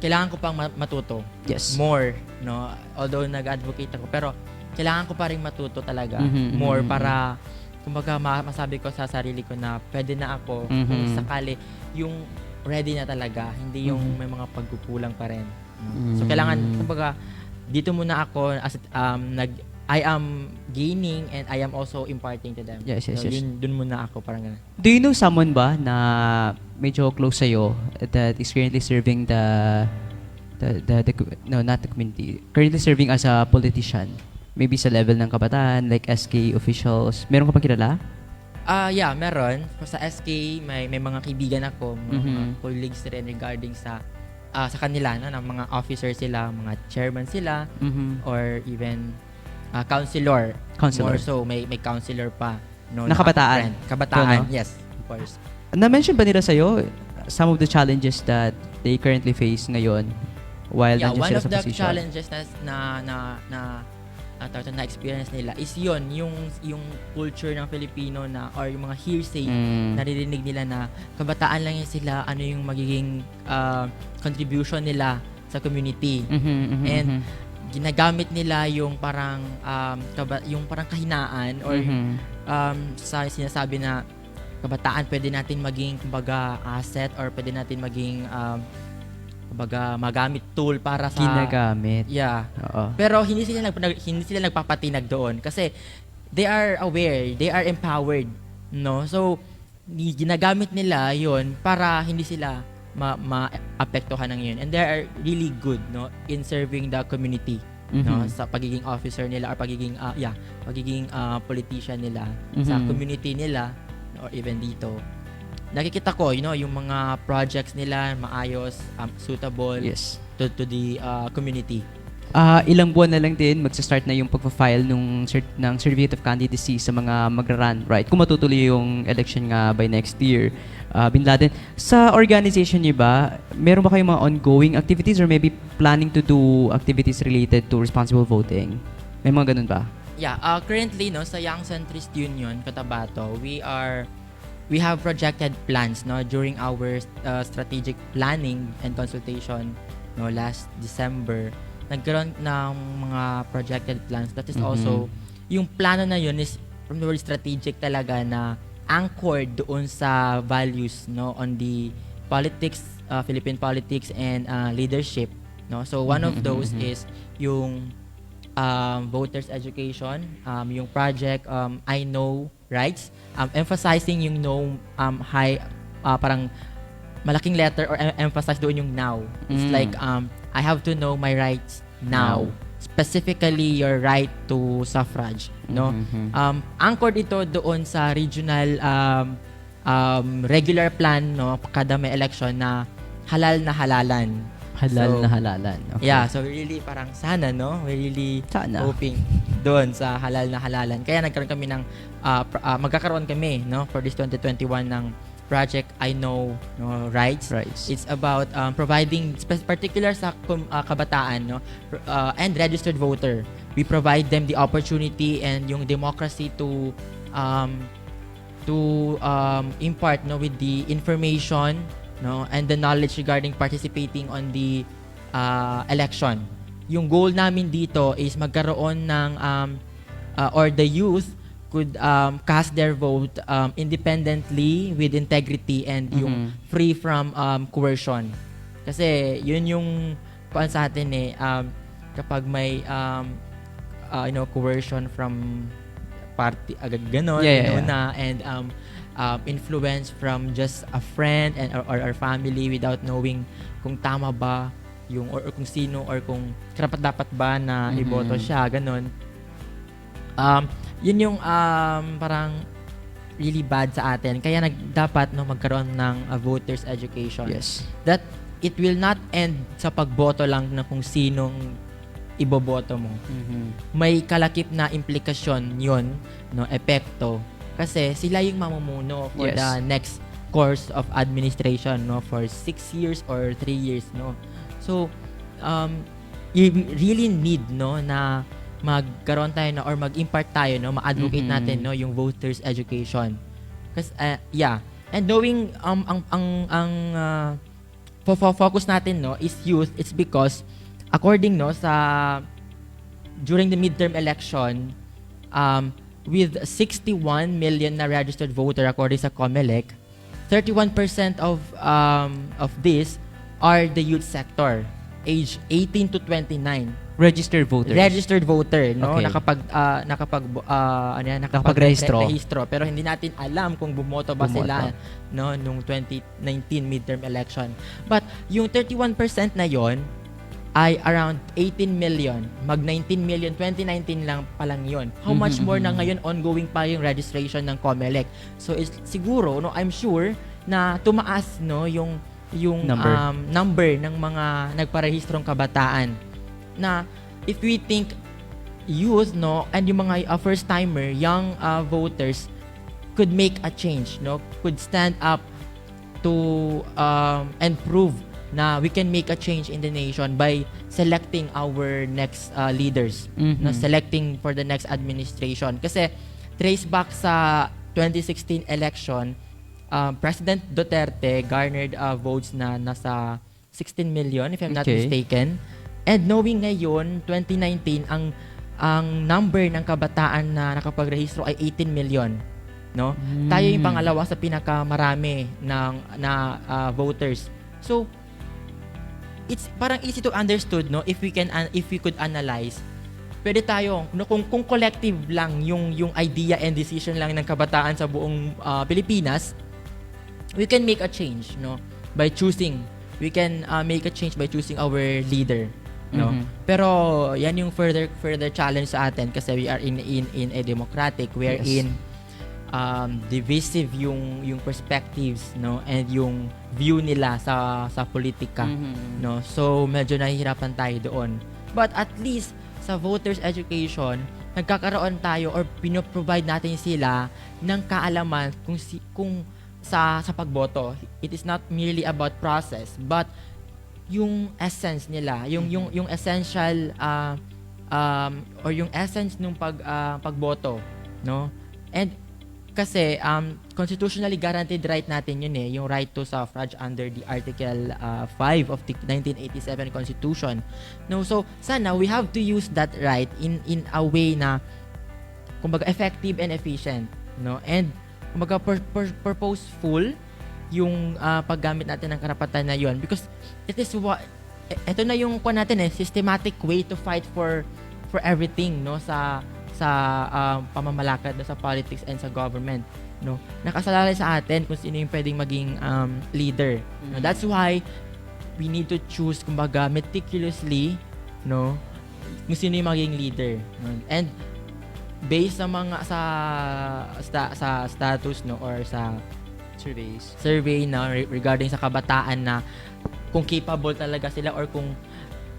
Kailangan ko pang matuto. Yes. More, no? Although nag-advocate ako, pero kailangan ko pa rin matuto talaga. More para, kumbaga, masabi ko sa sarili ko na pwede na ako kung sakali yung ready na talaga, hindi yung may mga pagkukulang pa rin. So, kailangan, kumbaga, dito muna ako as I am gaining and I am also imparting to them. Yes. So, dun muna ako, parang gano'n. Do you know someone ba na medyo close sa'yo that is currently serving not the community, currently serving as a politician? Maybe sa level ng kabataan, like SK officials. Meron ka bang kilala? Yeah, meron. Sa SK, may mga kaibigan ako, mga colleagues rin regarding sa kanila, no, ng mga officers sila, mga chairman sila, or even counselor. More so, may counselor pa. No, na kabataan? Kabataan, no? Yes, of course. Na-mention ba nila sa'yo some of the challenges that they currently face ngayon while nandiyan sila sa position? One of the challenges na experience nila is yung culture ng Filipino na, or yung mga hearsay naririnig nila na kabataan lang yan sila, ano yung magiging contribution nila sa community. And ginagamit nila yung parang yung parang kahinaan or sa sinasabi na kabataan pwede natin maging kumbaga asset, or pwede natin maging kumbaga magamit tool para sa ginagamit. Yeah. Oo. Pero hindi sila nagpapatinag doon kasi they are aware, they are empowered, no? So ginagamit nila 'yon para hindi sila maapektuhan ng 'yon. And they are really good, no, in serving the community, no, sa pagiging officer nila or pagiging politician nila sa community nila, or even dito. Nakikita ko, yung mga projects nila maayos, suitable to the community. Ilang buwan na lang din magsa-start na yung pagpa-file ng certificate of candidacy sa mga magra-run, right? Kung matutuloy yung election nga by next year. Bin Laden, sa organization niyo ba, meron ba kayong mga ongoing activities or maybe planning to do activities related to responsible voting? May mga ganun ba? Yeah, currently, no, sa Young Centrist Union Cotabato, we have projected plans, no, during our strategic planning and consultation, no, last December. Nagkaroon ng mga projected plans. That is also, yung plano na yun is from the word strategic talaga, na anchored doon sa values, no, on the politics, Philippine politics and leadership, no. So one of those is yung voters education, yung project I Know Rights, emphasizing yung know, parang malaking letter or emphasize doon yung now. It's like I have to know my rights now. Specifically your right to suffrage, no. Anchored ito doon sa regional regular plan, no, kada may election na halal na halalan. Na halalan. Okay. Yeah, so really parang sana, no? We really hoping doon sa halal na halalan. Kaya nagkaroon kami ng magkakaroon kami, no, for this 2021 ng project I Know, no, Rights. It's about providing particular sa kabataan, no, and registered voter. We provide them the opportunity and yung democracy to to impart no with the information no and the knowledge regarding participating on the election. Yung goal namin dito is magkaroon ng or the youth could cast their vote independently with integrity and yung free from coercion. Kasi yun yung kuan sa atin kapag may coercion from party ganon and influence from just a friend and or family without knowing kung tama ba yung or kung sino or kung dapat ba na iboto siya ganon. Yun yung parang really bad sa atin. Kaya dapat magkaroon ng voters education. Yes. That it will not end sa pagboto lang na kung sinong iboboto mo. May kalakip na implikasyon yun, no, epekto. Kasi sila yung mamumuno for the next course of administration, no, for 6 years or 3 years, no. So, you really need, no, na magkaroon tayo na or mag-impart tayo, no, ma-advocate natin, no, yung voters education. Kasi and knowing focus natin, no, is youth. It's because according, no, sa during the midterm election, with 61 million na registered voter according sa COMELEC, 31% of this are the youth sector, age 18 to 29. Registered voters. Registered voter, no? Okay. Nakapagrehistro. Pero hindi natin alam kung bumoto ba sila, no, nung 2019 midterm election. But yung 31% na yon ay around 18 million. Mag 19 million, 2019 lang pa lang yon. How much more na ngayon ongoing pa yung registration ng COMELEC. So siguro, no, I'm sure na tumaas, no, yung number ng mga nagparehistrong kabataan. Na if we think youth, no, and yung mga first timer, young voters could make a change, no, could stand up to and prove na we can make a change in the nation by selecting our next leaders, na selecting for the next administration. Kasi trace back sa 2016 election, President Duterte garnered votes na nasa 16 million if I'm not mistaken. And knowing ngayon, 2019, ang number ng kabataan na nakapagrehistro ay 18 million. No? Tayo yung pangalawa sa pinakamarami na voters. So, it's parang easy to understood, no, if we could analyze. Pwede tayo, no, kung collective lang yung idea and decision lang ng kabataan sa buong Pilipinas, we can make a change, no, by choosing. We can make a change by choosing our leader. No, pero yan yung further challenge sa atin kasi we are in a democratic wherein divisive yung perspectives, no, and yung view nila sa politika, no. So medyo nahihirapan tayo doon. But at least sa voters education, nagkakaroon tayo or pinoprovide natin sila ng kaalaman kung sa pagboto. It is not merely about process, but yung essence nila, yung essential or yung essence ng pagboto, no? And kasi constitutionally guaranteed right natin yun yung right to suffrage under the Article 5 of the 1987 Constitution. No, so sana we have to use that right in a way na kumbaga effective and efficient, no? And kumbaga purposeful yung paggamit natin ng karapatan na yon, because ito na yung kuha natin systematic way to fight for everything, no, sa pamamalakad sa politics and sa government, no. Nakasalalay sa atin kung sino yung pwedeng maging leader, no. That's why we need to choose kumbaga meticulously, no, kung sino yung maging leader, no? And based sa mga sa status, no, or sa survey na regarding sa kabataan na kung capable talaga sila or kung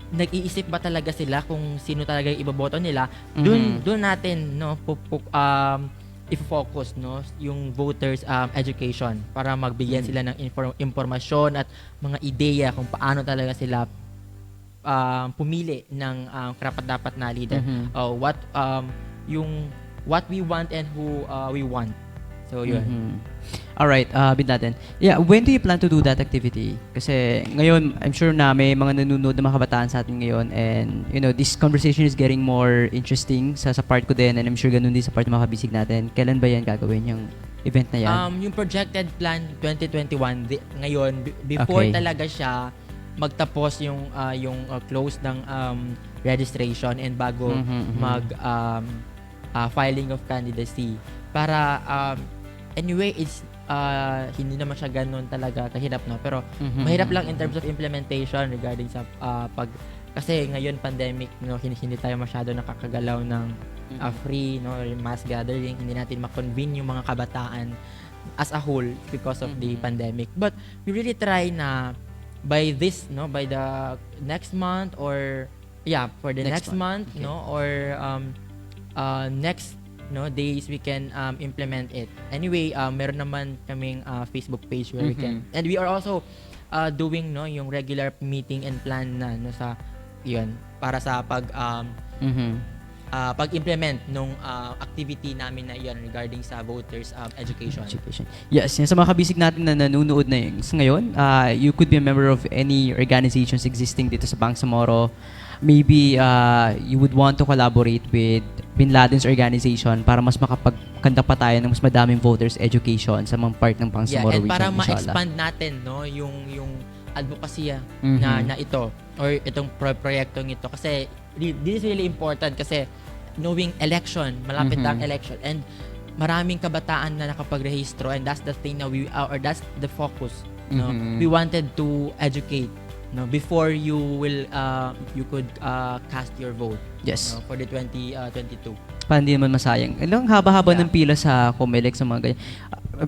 nag-iisip ba talaga sila kung sino talaga yung iboboto nila, doon natin, no, i-focus, no, yung voters education para magbigyan sila ng impormasyon at mga ideya kung paano talaga sila pumili ng karapat-dapat na leader. What we want and who we want. So, yun. Alright, Bin Laden. Yeah, when do you plan to do that activity? Kasi ngayon, I'm sure na may mga nanonood na mga kabataan sa atin ngayon, and this conversation is getting more interesting sa part ko din, and I'm sure ganun din sa part ng mga kabisig natin. Kailan ba yan gagawin yung event na yan? Yung projected plan 2021 ngayon before talaga siya magtapos yung close ng registration and bago mag filing of candidacy para anyway it's hindi naman siya ganun talaga kahirap, no, pero mahirap lang in terms of implementation regarding sa kasi ngayon pandemic, no, hindi tayo masyado nakakagalaw ng free, no, mass gathering. Hindi natin ma-convene yung mga kabataan as a whole because of the pandemic, but we really try na by the next month or for the next month, okay, no, or next days we can implement it. Anyway, meron naman kaming Facebook page where we can, and we are also doing yung regular meeting and plan na sa yun para sa pag-implement nung activity namin na yun regarding sa voters education. Yes, sa mga kabisig natin na nanonood na ngayon, you could be a member of any organizations existing dito sa Bangsamoro. Maybe you would want to collaborate with Bin Laden's organization para mas makapagkanta pa tayo ng mas madaming voters education sa mga part ng Bangsamoro region. And para ma-expand natin yung advocacy na ito or itong proyektong ito, kasi this is really important kasi knowing election, malapit ang election, and maraming kabataan na nakapagrehistro, and that's the thing na or that's the focus. We wanted to educate before you could cast your vote. Yes. For the 2022. Para hindi naman masayang. Ang haba-haba ng pila sa COMELEC sa mga ganyan.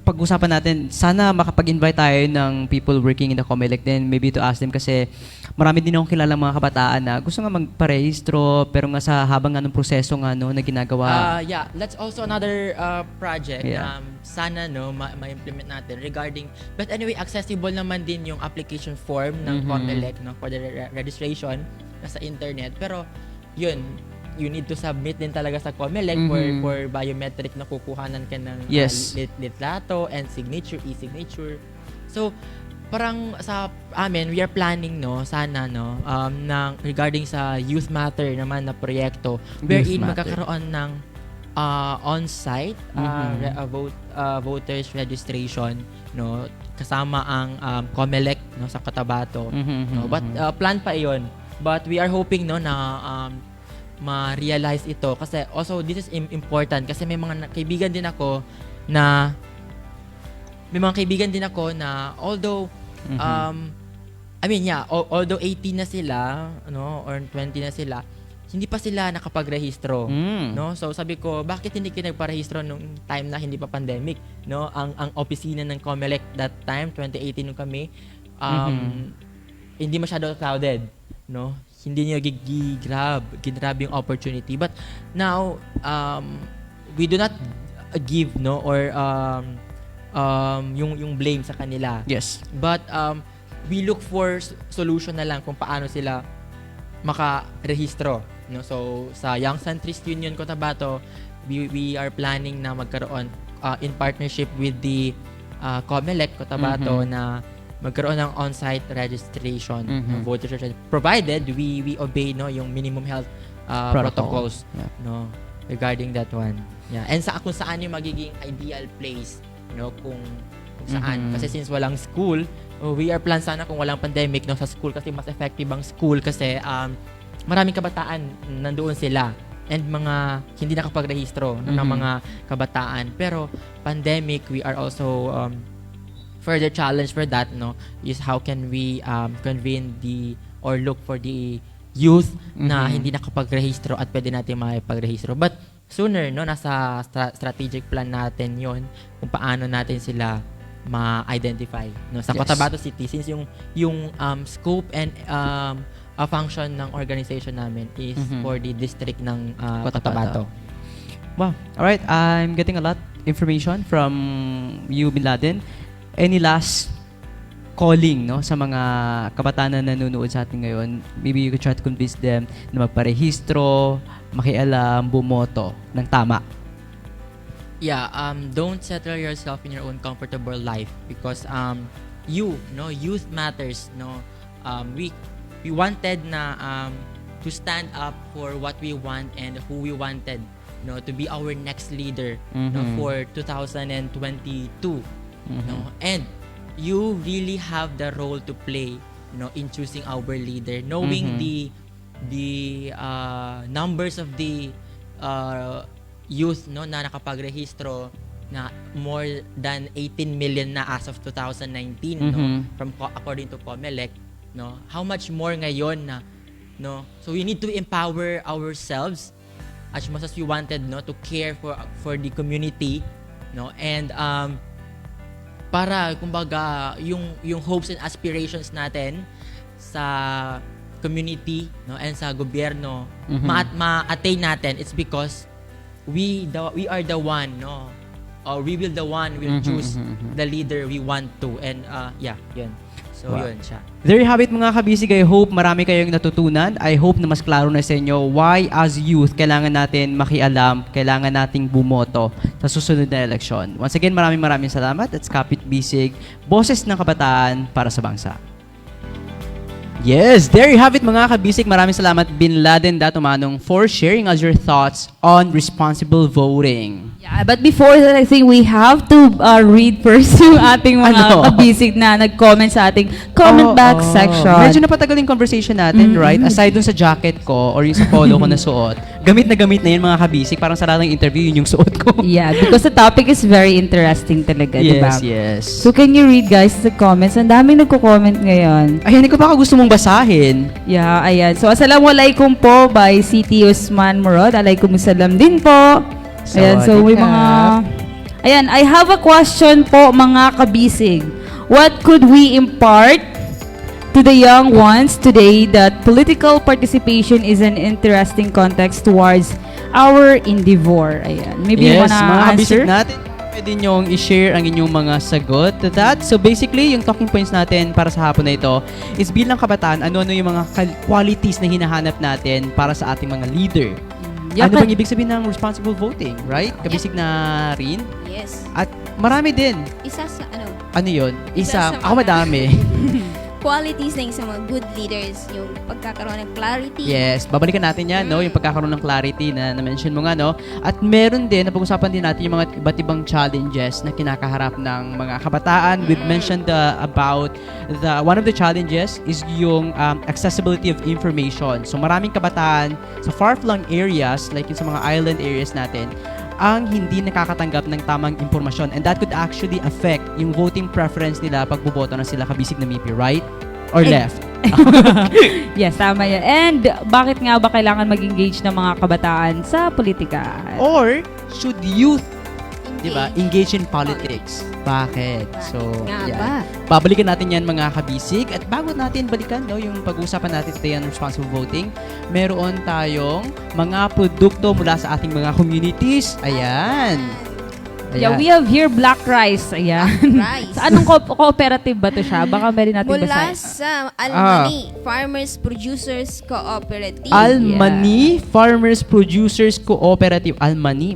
Pag-usapan natin, sana makapag-invite tayo ng people working in the COMELEC then maybe to ask them, kasi marami din akong kilala mga kabataan na gusto nga magparehistro pero nga sa habang ng proseso na ginagawa. That's also another project. Sana ma-implement natin regarding, but anyway, accessible naman din yung application form ng COMELEC for the registration sa internet, pero yun, you need to submit din talaga sa COMELEC for biometric na kukuhanan ka ng litrato and signature, e-signature. So, parang sa amin, we are planning sana ng regarding sa Youth Matter naman na proyekto wherein magkakaroon ng on-site voters registration kasama ang COMELEC sa Cotabato. But plan pa 'yon. But we are hoping na ma-realize ito kasi also this is important kasi may mga kaibigan din ako na although although 18 na sila or 20 na sila, hindi pa sila nakapagrehistro, so sabi ko, bakit hindi kayo nagparehistro nung time na hindi pa pandemic, ang opisina ng COMELEC that time 2018 nung kami hindi masyado crowded, hindi niya ginrab yung opportunity. But now, we do not give or yung blame sa kanila. Yes. But we look for solution na lang kung paano sila makarehistro. So sa Young Centrist Union Cotabato, we are planning na magkaroon in partnership with the COMELEC Cotabato na magkaroon ng on-site registration, voter registration, provided we obey yung minimum health protocols regarding that one. And kung saan yung magiging ideal place, kung saan. Kasi since walang school, we are plan sana kung walang pandemic sa school, kasi mas effective ang school kasi maraming kabataan nandoon sila and mga hindi nakapagrehistro ng mga kabataan. Pero pandemic, we are also further challenge for that is how can we convene or look for the youth na hindi nakapagrehistro at pwede natin maipagrehistro. But sooner nasa strategic plan natin yon kung paano natin sila ma-identify sa Cotabato City, since yung scope and function ng organization namin is for the district ng Cotabato. Wow. Alright, I'm getting a lot information from you, Bin Laden. Any last calling sa mga kabataan na nanonood sa atin ngayon? Maybe you could try to convince them na magparehistro, makialam, bumoto ng tama. Don't settle yourself in your own comfortable life because youth matters. We wanted to stand up for what we want and who we wanted, to be our next leader, for 2022. And you really have the role to play, in choosing our leader, knowing the numbers of the youth na nakapagrehistro na more than 18 million na as of 2019 from according to COMELEC, how much more ngayon na so we need to empower ourselves as much as we wanted to care for the community, and para kumbaga yung hopes and aspirations natin sa community and sa gobyerno ma-attain natin. It's because we are the one, or we will choose the leader we want to, and yun. So yun siya. There you have it mga kabisig. I hope marami kayong natutunan. I hope na mas klaro na sa inyo why as youth kailangan natin makialam, kailangan nating bumoto sa susunod na eleksyon. Once again, maraming salamat. It's Kapit Bisig, Boses ng Kabataan para sa Bangsa. Yes, there you have it mga kabisig. Maraming salamat Bilang Datumanong for sharing us your thoughts on responsible voting. Yeah, but before that, I think we have to read first yung ating mga kabisig na nag-comment sa ating comment box section. Medyo napatagal yung conversation natin, right? Aside dun sa jacket ko or yung sa polo ko na suot, gamit na yun mga kabisig. Parang sa ng interview, yun yung suot ko. Yeah, because the topic is very interesting talaga, yes, diba? Yes. So can you read guys the comments? Ang daming nagko-comment ngayon. Ayan, ikaw baka gusto mong basahin. Yeah, ayan. So assalamualaikum po by Siti Usman Murad. Alaikumussalam din po. Ayan, so may mga... Ayan, I have a question po mga kabisig. What could we impart to the young ones today that political participation is an interesting context towards our endeavor? Ayan, maybe you wanna answer? Natin, pwede nyong i-share ang inyong mga sagot to that. So basically, yung talking points natin para sa hapon na ito is bilang kabataan, ano-ano yung mga qualities na hinahanap natin para sa ating mga leader. Ano bang ibig sabihin ng responsible voting, right? Kabisig na rin. Yes. At marami din. Isa sa ano? Ano yun? Ako madami. Qualities ng isang mga good leaders, yung pagkakaroon ng clarity. Yes, babalikan natin yan, yung pagkakaroon ng clarity na na-mention mo nga, At meron din, napag-usapan din natin yung mga iba't ibang challenges na kinakaharap ng mga kabataan. We've mentioned about one of the challenges is yung accessibility of information. So maraming kabataan sa far-flung areas, like yung sa mga island areas natin, ang hindi nakakatanggap ng tamang impormasyon, and that could actually affect yung voting preference nila pag buboto na sila kabisig na MIPI, right? Or left? Yes, tama yan. And bakit nga ba kailangan mag-engage ng mga kabataan sa politika? Or should youth engage in politics? Bakit? So, babalikan natin yan mga kabisig. At bago natin balikan yung pag-uusapan natin today on responsible voting, meron tayong mga produkto mula sa ating mga communities. Ayan. Yeah, we have here black rice. Ayan. Rice. Sa anong cooperative ba to siya? Baka meron natin Mula basahin. sa Almani Farmers Producers Cooperative. Almani Farmers Producers Cooperative. Almani,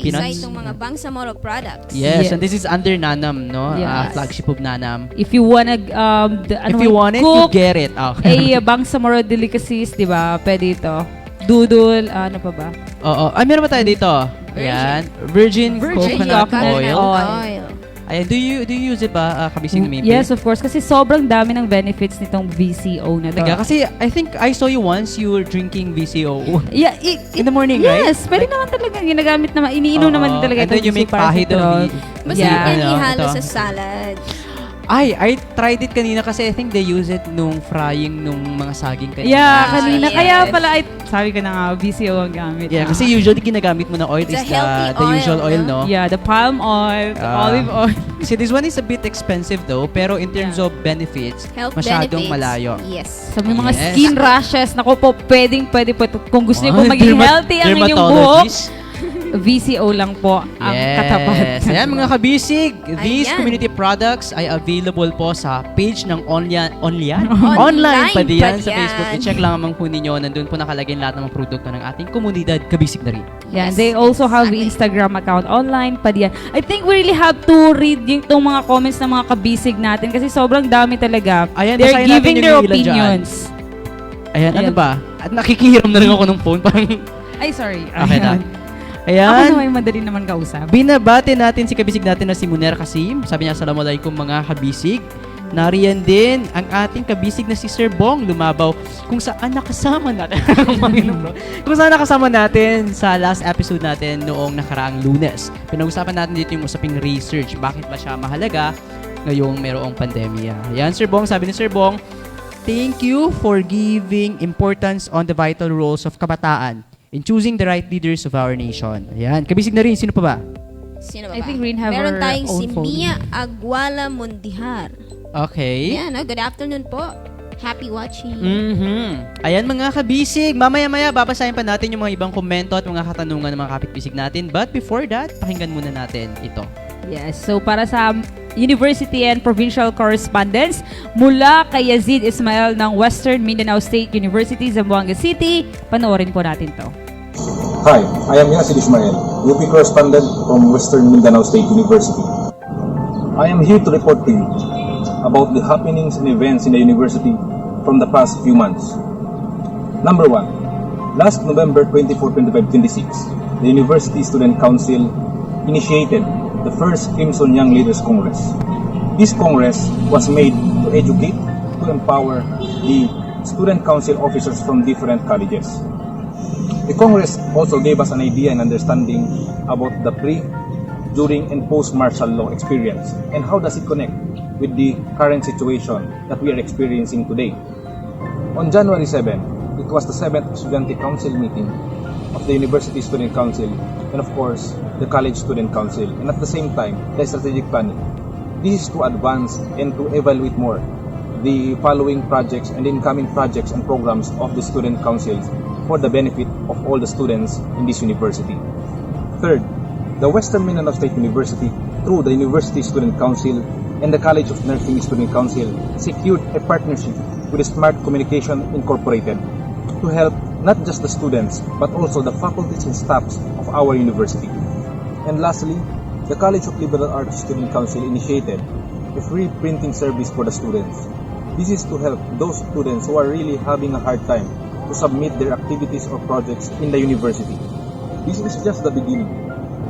Isa itong mga Bangsamoro products. Yes, and this is under Nanam, Yes. flagship of Nanam. If you wanna if you want it, you get it. Okay. Bangsamoro delicacies, di ba? Pwede ito. Doodle, ano pa ba? Oo. Ay, meron ba tayo dito? Ayan. Virgin coconut oil. Ayan, do you use it ba, kabisig na maybe? Yes, of course. Kasi sobrang dami ng benefits nitong VCO na to. Kasi I think I saw you once you were drinking VCO. Yeah, in the morning, right? Yes, pwede naman talaga. Ginagamit naman, iniinom naman talaga itong VCO. And then you make pahid of it. Basta yan ihalo sa salad. I tried it kanina kasi I think they use it nung frying nung mga saging kanina. Yeah, kanina. Kaya pala, sabi ko na nga, VCO ang gamit. Yeah, kasi usually ginagamit mo na oil is the usual oil, no? Yeah, the palm oil, the olive oil. See, this one is a bit expensive though, pero in terms of benefits, masyadong malayo. Yes. Sa mga skin rashes, naku po, pwede po. Kung gusto niyo po maging healthy ang inyong buhok, VCO lang po ang katapat. Ayan mga kabisig, these Ayan. community products ay available po sa page ng online Online pa diyan sa pa diyan. Facebook. I-check lang naman po ninyo, nandun po nakalagay lahat ng mga produkto ng ating komunidad kabisig na rin. Yeah, they also have Instagram account online pa diyan. I think we really have to read yung mga comments ng mga kabisig natin kasi sobrang dami talaga. Ayan, They're basahin natin giving yung their ilan dyan. opinions. Ayan, ano ba? At nakikihiram na rin ako ng phone. Parang, Ay, sorry. okay na. Ako Ayan. naman madali naman kausap. Binabati natin si kabisig natin na si Muner Kasim. Sabi niya, assalamualaikum mga kabisig. Nariyan din ang ating kabisig na si Sir Bong Lumabaw kung saan nakasama natin. Kung saan nakasama natin sa last episode natin noong nakaraang Lunes. Pinag-usapan natin dito yung usaping research. Bakit ba siya mahalaga ngayong mayroong pandemya? Yan, Sir Bong. Sabi ni Sir Bong, thank you for giving importance on the vital roles of kabataan in choosing the right leaders of our nation. Ayan. Kabisig na rin. Sino pa ba? Sino ba? I think we have Meron our tayong own si phone. Mia Aguala Mundihar. Okay. Yan, good afternoon po. Happy watching. Ayan mga kabisig, mamaya-maya babasahin pa natin yung mga ibang komento at mga katanungan ng mga kapitbisig natin. But before that, pakinggan muna natin ito. Yes, so para sa University and Provincial Correspondence, mula kay Yazid Ismail ng Western Mindanao State University, Zamboanga City, panoorin po natin to. Hi, I am Yazid Ismail, UP correspondent from Western Mindanao State University. I am here to report to you about the happenings and events in the university from the past few months. Number 1, last November 24, 25, 26, the University Student Council initiated the first Crimson Young Leaders Congress. This Congress was made to educate, to empower the student council officers from different colleges. The Congress also gave us an idea and understanding about the pre, during, and post-martial law experience and how does it connect with the current situation that we are experiencing today. On January 7, it was the 7th Estudiante Council meeting of the University Student Council and of course the College Student Council, and at the same time the strategic planning. This is to advance and to evaluate more the following projects and incoming projects and programs of the student councils for the benefit of all the students in this university. Third, the Western Mindanao State University, through the University Student Council and the College of Nursing Student Council, secured a partnership with Smart Communication Incorporated to help not just the students but also the faculties and staffs of our university. And lastly, the College of Liberal Arts Student Council initiated a free printing service for the students. This is to help those students who are really having a hard time to submit their activities or projects in the university. This is just the beginning.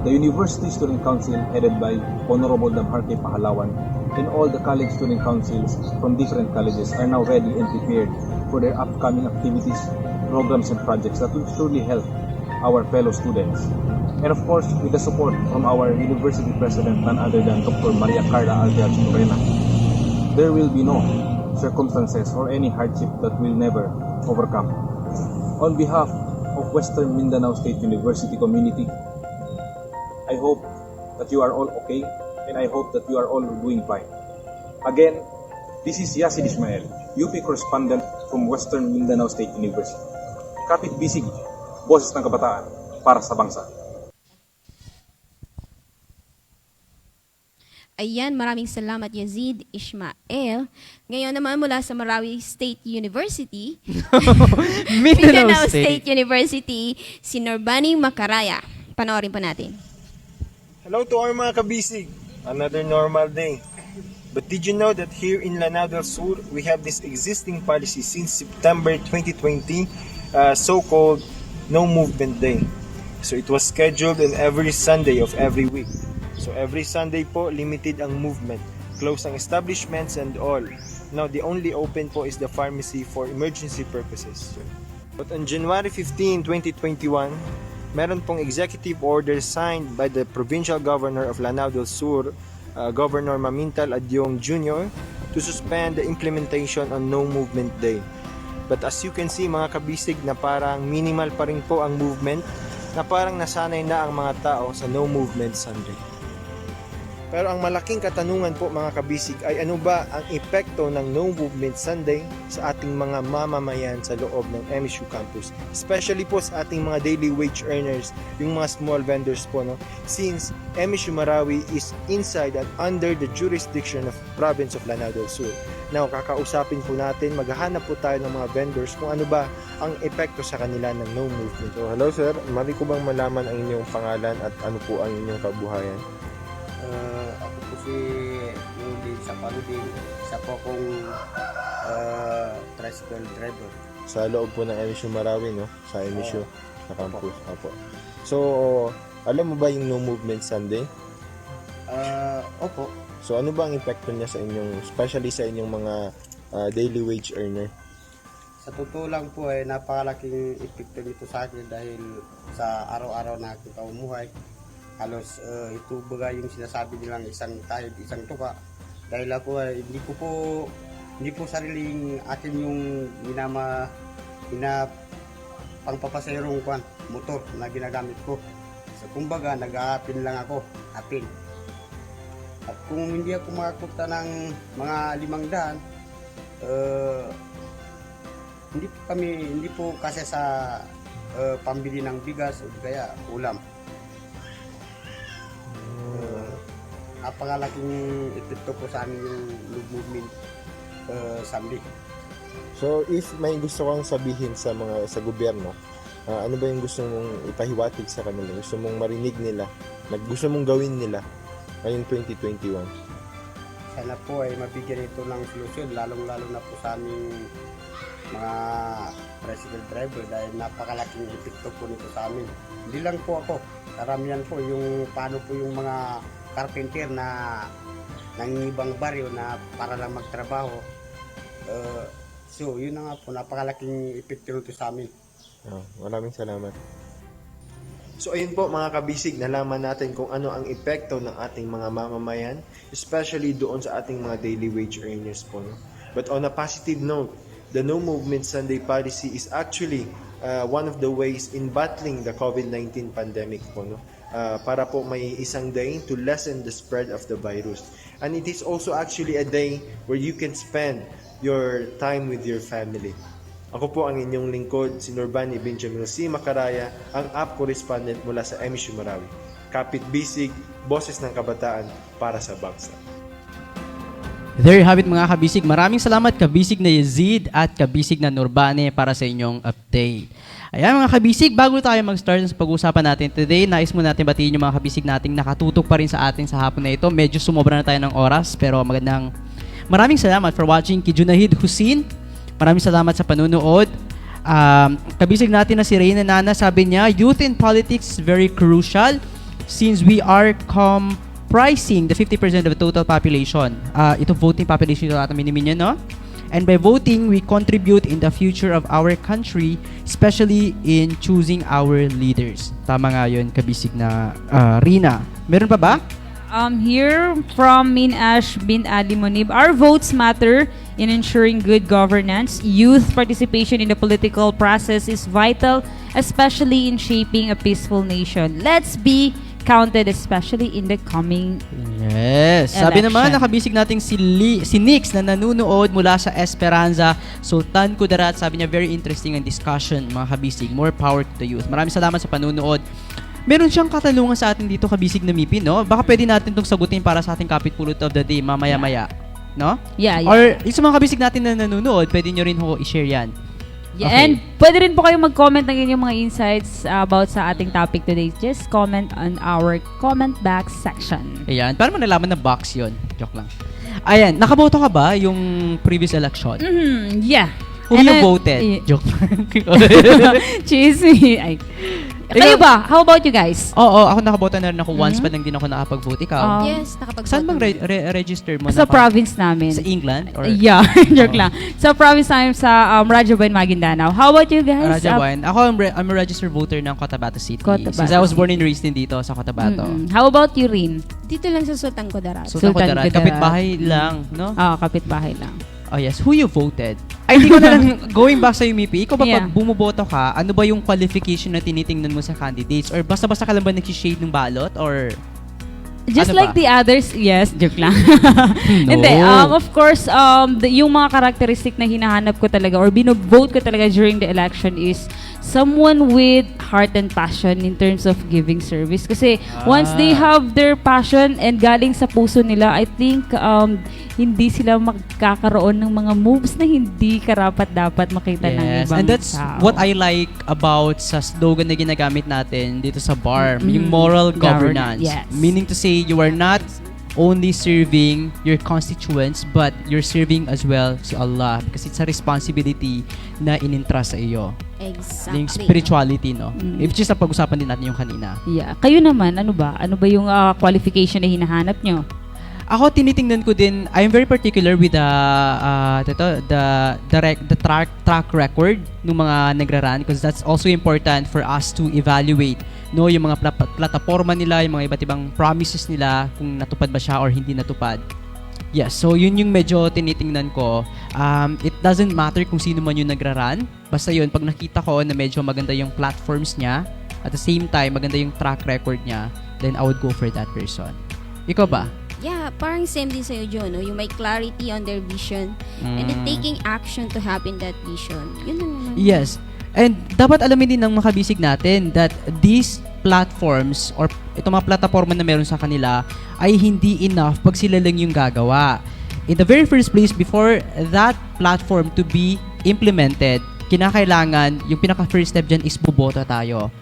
The University Student Council, headed by Honorable Damharke Pahalawan, and all the college student councils from different colleges are now ready and prepared for their upcoming activities, programs, and projects that will surely help our fellow students. And of course, with the support from our university president, none other than Dr. Maria Carla Aldeas Morena, there will be no circumstances or any hardship that we'll never overcome. On behalf of Western Mindanao State University community, I hope that you are all okay and I hope that you are all doing fine. Again, this is Yazid Ismail, UP correspondent from Western Mindanao State University. Kapit Bisig, boses ng kabataan para sa bangsa. Ayan, maraming salamat Yazid Ismail. Ngayon naman mula sa Marawi State University, Mindanao State University, si Norbani Macaraya. Panoorin po natin. Hello to our mga kabisig. Another normal day. But did you know that here in Lanao del Sur, we have this existing policy since September 2020, so-called No Movement Day. So it was scheduled on every Sunday of every week. So every Sunday po, limited ang movement. Close ang establishments and all. Now, the only open po is the pharmacy for emergency purposes. But on January 15, 2021, meron pong executive order signed by the Provincial Governor of Lanao del Sur, Governor Mamintal Adyong Jr., to suspend the implementation on No Movement Day. But as you can see mga kabisig na parang minimal pa rin po ang movement, na parang nasanay na ang mga tao sa No Movement Sunday. Pero ang malaking katanungan po mga kabisig ay ano ba ang epekto ng No Movement Sunday sa ating mga mamamayan sa loob ng MSU campus. Especially po sa ating mga daily wage earners, yung mga small vendors po. No? Since MSU Marawi is inside and under the jurisdiction of province of Lanao del Sur. Now, kakausapin po natin, maghahanap po tayo ng mga vendors kung ano ba ang epekto sa kanila ng No Movement. So, hello sir, mali ko bang malaman ang inyong pangalan at ano po ang inyong kabuhayan? Ako po si Nudin sa Paludin. Isa po akong tricycle driver. Sa loob po ng MSU Marawi, no? Sa MSU, sa campus. Opo. So, alam mo ba yung No Movement Sunday? Opo. So, ano ba ang epekto niya sa inyong, especially sa inyong mga daily wage earner? Sa totoo lang po, napakalaking epekto nito sa akin dahil sa araw-araw na aking pamumuhay. Halos ito baga yung sinasabi nilang isang kahit isang tuka. Dahil ako hindi po sariling akin yung pangpapaserong motor na ginagamit ko. So kumbaga nag-hapin lang ako, hapin. At kung hindi ako makakuta ng mga 500, hindi po kasi sa pambili ng bigas o kaya ulam. Napakalaking epekto po sa amin yung movement Sunday. So, if may gusto kang sabihin sa gobyerno, ano ba yung gusto mong ipahiwatig sa kanila? Gusto mong marinig nila? Gusto mong gawin nila ngayong 2021? Sana po ay mabigyan ito ng solusyon, lalong-lalo na po sa aming mga tricycle driver dahil napakalaking epekto po nito sa amin. Hindi lang po ako, karamihan po yung paano po yung mga carpenter na nangingibang baryo na para lang magtrabaho. So, yun na nga po, napakalaking epekto nito sa amin. Maraming salamat. So, ayun po mga kabisig, nalaman natin kung ano ang epekto ng ating mga mamamayan, especially doon sa ating mga daily wage earners po. No? But on a positive note, the No Movement Sunday policy is actually one of the ways in battling the COVID-19 pandemic po. No? Para po may isang day to lessen the spread of the virus. And it is also actually a day where you can spend your time with your family. Ako po ang inyong lingkod, si Norbani Benjamin C. Macaraya, ang app correspondent mula sa MSU Marawi. Kapit Bisig, boses ng kabataan para sa bangsa. There you have it mga kabisig. Maraming salamat kabisig na Yazid at kabisig na Nurbane para sa inyong update. Ayan mga kabisig, bago tayo mag-start sa pag-uusapan natin today, nais mo natin batiin yung mga kabisig nating nakatutok pa rin sa atin sa hapon na ito. Medyo sumobra na tayo ng oras, pero maraming salamat for watching. Kijunahid Husin, maraming salamat sa panunood. Kabisig natin na si Reyna Nana, sabi niya, youth in politics is very crucial since we are comprising the 50% of the total population. Ito voting population ito natin minimin no? And by voting, we contribute in the future of our country, especially in choosing our leaders. Tama nga yun, kabisig na Rina. Meron pa ba? Here from Minash bin Ali Monib, our votes matter in ensuring good governance. Youth participation in the political process is vital, especially in shaping a peaceful nation. Let's be counted, especially in the coming Yes. Sabi naman, nakabisig nating si Nix na nanunood mula sa Esperanza, Sultan Kudarat. Sabi niya, very interesting ang discussion, mga kabisig. More power to the youth. Maraming salamat sa panunood. Meron siyang katanungan sa atin dito, kabisig na Mipi, no? Baka pwede natin itong sagutin para sa ating Kapit Pulot of the Day, mamaya-maya. No? Yeah. Or yung sa mga kabisig natin na nanonood, pwede nyo rin i-share yan. Yeah, okay. And pwede rin po kayo mag-comment ng inyong mga insights about sa ating topic today. Just comment on our comment box section. Ayan. Paano mo nalaman na box yun? Joke lang. Ayan. Nakaboto ka ba yung previous election? Yeah. Who you voted? Joke lang. Cheese me. Kayo ba? How about you guys? Oo, ako nakaboto na rin ako once pa lang din ako nakapag-vote. Ikaw? Yes, nakapag-vote. Saan bang register mo? Sa province namin. Sa England? Or? Yeah, joke lang. Sa province namin sa Rajabuan, Maguindanao. How about you guys? Rajabuan. Ako, I'm a registered voter ng Cotabato City. Since I was born and raised din dito sa Cotabato. How about you, Rin? Dito lang sa Sultan Kudarat. Sultan Kudarat. Kapitbahay lang, no? Kapitbahay lang. Oh yes, who you voted? Ay, hindi ko na lang, going back sa UMP, ikaw ba pag bumuboto ka, ano ba yung qualification na tinitingnan mo sa candidates? Or basta-basta ka lang ba nag-shade ng balot? Or Just Ano like ba? the others, yes, joke lang. No. Hindi, of course, yung mga characteristic na hinahanap ko talaga or binovote ko talaga during the election is someone with heart and passion in terms of giving service. Kasi once they have their passion and galing sa puso nila, I think hindi sila magkakaroon ng mga moves na hindi karapat-dapat makita ng Yes, ibang and that's tao. what I like about sa slogan na ginagamit natin dito sa BARM, yung moral governance. Yes. Meaning to say, you are not only serving your constituents, but you're serving as well si Allah because it's a responsibility na inintrust sa iyo. Exactly. Yung spirituality, no? Which is na pag-usapan din natin yung kanina. Yeah. Kayo naman, ano ba? Ano ba yung qualification na hinahanap nyo? Ako tinitingnan ko din, I'm very particular with the track record ng mga nagraran because that's also important for us to evaluate yung mga plataforma nila, yung mga iba't ibang promises nila, kung natupad ba siya or hindi natupad. Yes, so yun yung medyo tinitingnan ko. It doesn't matter kung sino man yung nagraran. Basta yun, pag nakita ko na medyo maganda yung platforms niya, at the same time, maganda yung track record niya, then I would go for that person. Ikaw ba? Yeah, parang same din sa'yo, John, no? Yung may clarity on their vision and then taking action to happen that vision. Yun lang naman. Yes. And dapat alamin din ng mga kabisig natin that these platforms or itong mga plataforma na meron sa kanila ay hindi enough pag sila lang yung gagawa. In the very first place, before that platform to be implemented, kinakailangan, yung pinaka-first step dyan is bumoto tayo.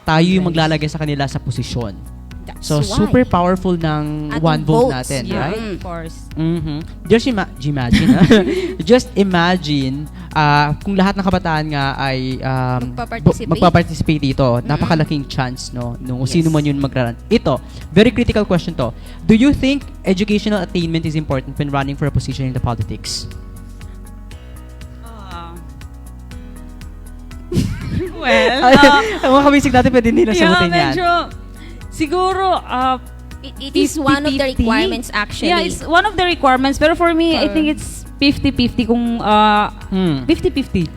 Tayo yung maglalagay sa kanila sa posisyon. So, super powerful ng one vote natin, yeah, right? Of course. Just imagine, just imagine kung lahat ng kabataan nga ay magpaparticipate dito. Napakalaking chance, no? Nung sino man yun magraran. Ito, very critical question to. Do you think educational attainment is important when running for a position in the politics? Well, ang mga kabisig natin pwede nila sagutin yan. Siguro, it is one of the requirements actually. Yeah, it's one of the requirements. Pero for me, I think it's 50-50 kung 50-50.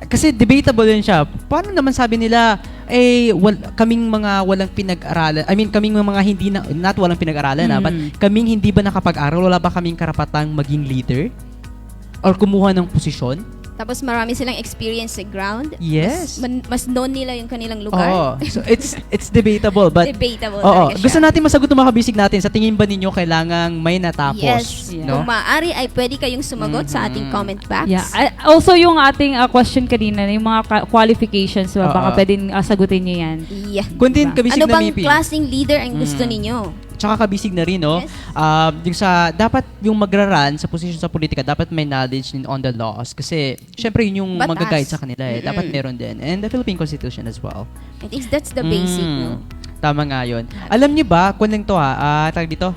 Kasi debatable yun siya. Paano naman sabi nila, kaming mga walang pinag-aralan, kaming mga hindi na, not walang pinag-aralan, but kaming hindi ba nakapag-aral, wala ba kaming karapatang maging leader? Or kumuha ng posisyon? Tapos marami silang experience sa ground. Yes. Mas known nila yung kanilang lugar. Oo. So it's debatable, but debatable talaga siya. Gusto natin masagot ng mga kabisig natin. Sa tingin ba ninyo kailangang may natapos? Yes. No? Kung maaari ay pwede kayong sumagot sa ating comment box. Yeah. Also yung ating question kanina, yung mga qualifications, baka pwedeng sagutin niyo yan. Yeah. Kung din kabisig ano na bang MIPI? klaseng leader ang gusto ninyo? Tsaka kabisig na rin, no? Yes. Yung dapat yung magraran sa posisyon sa politika, dapat may knowledge on the laws. Kasi, syempre, yun yung Batas. mag-guide sa kanila eh. Dapat meron din. And the Philippine Constitution as well. I think that's the basic, no? Tama nga yun. Alam niyo ba, kung lang to tawag dito,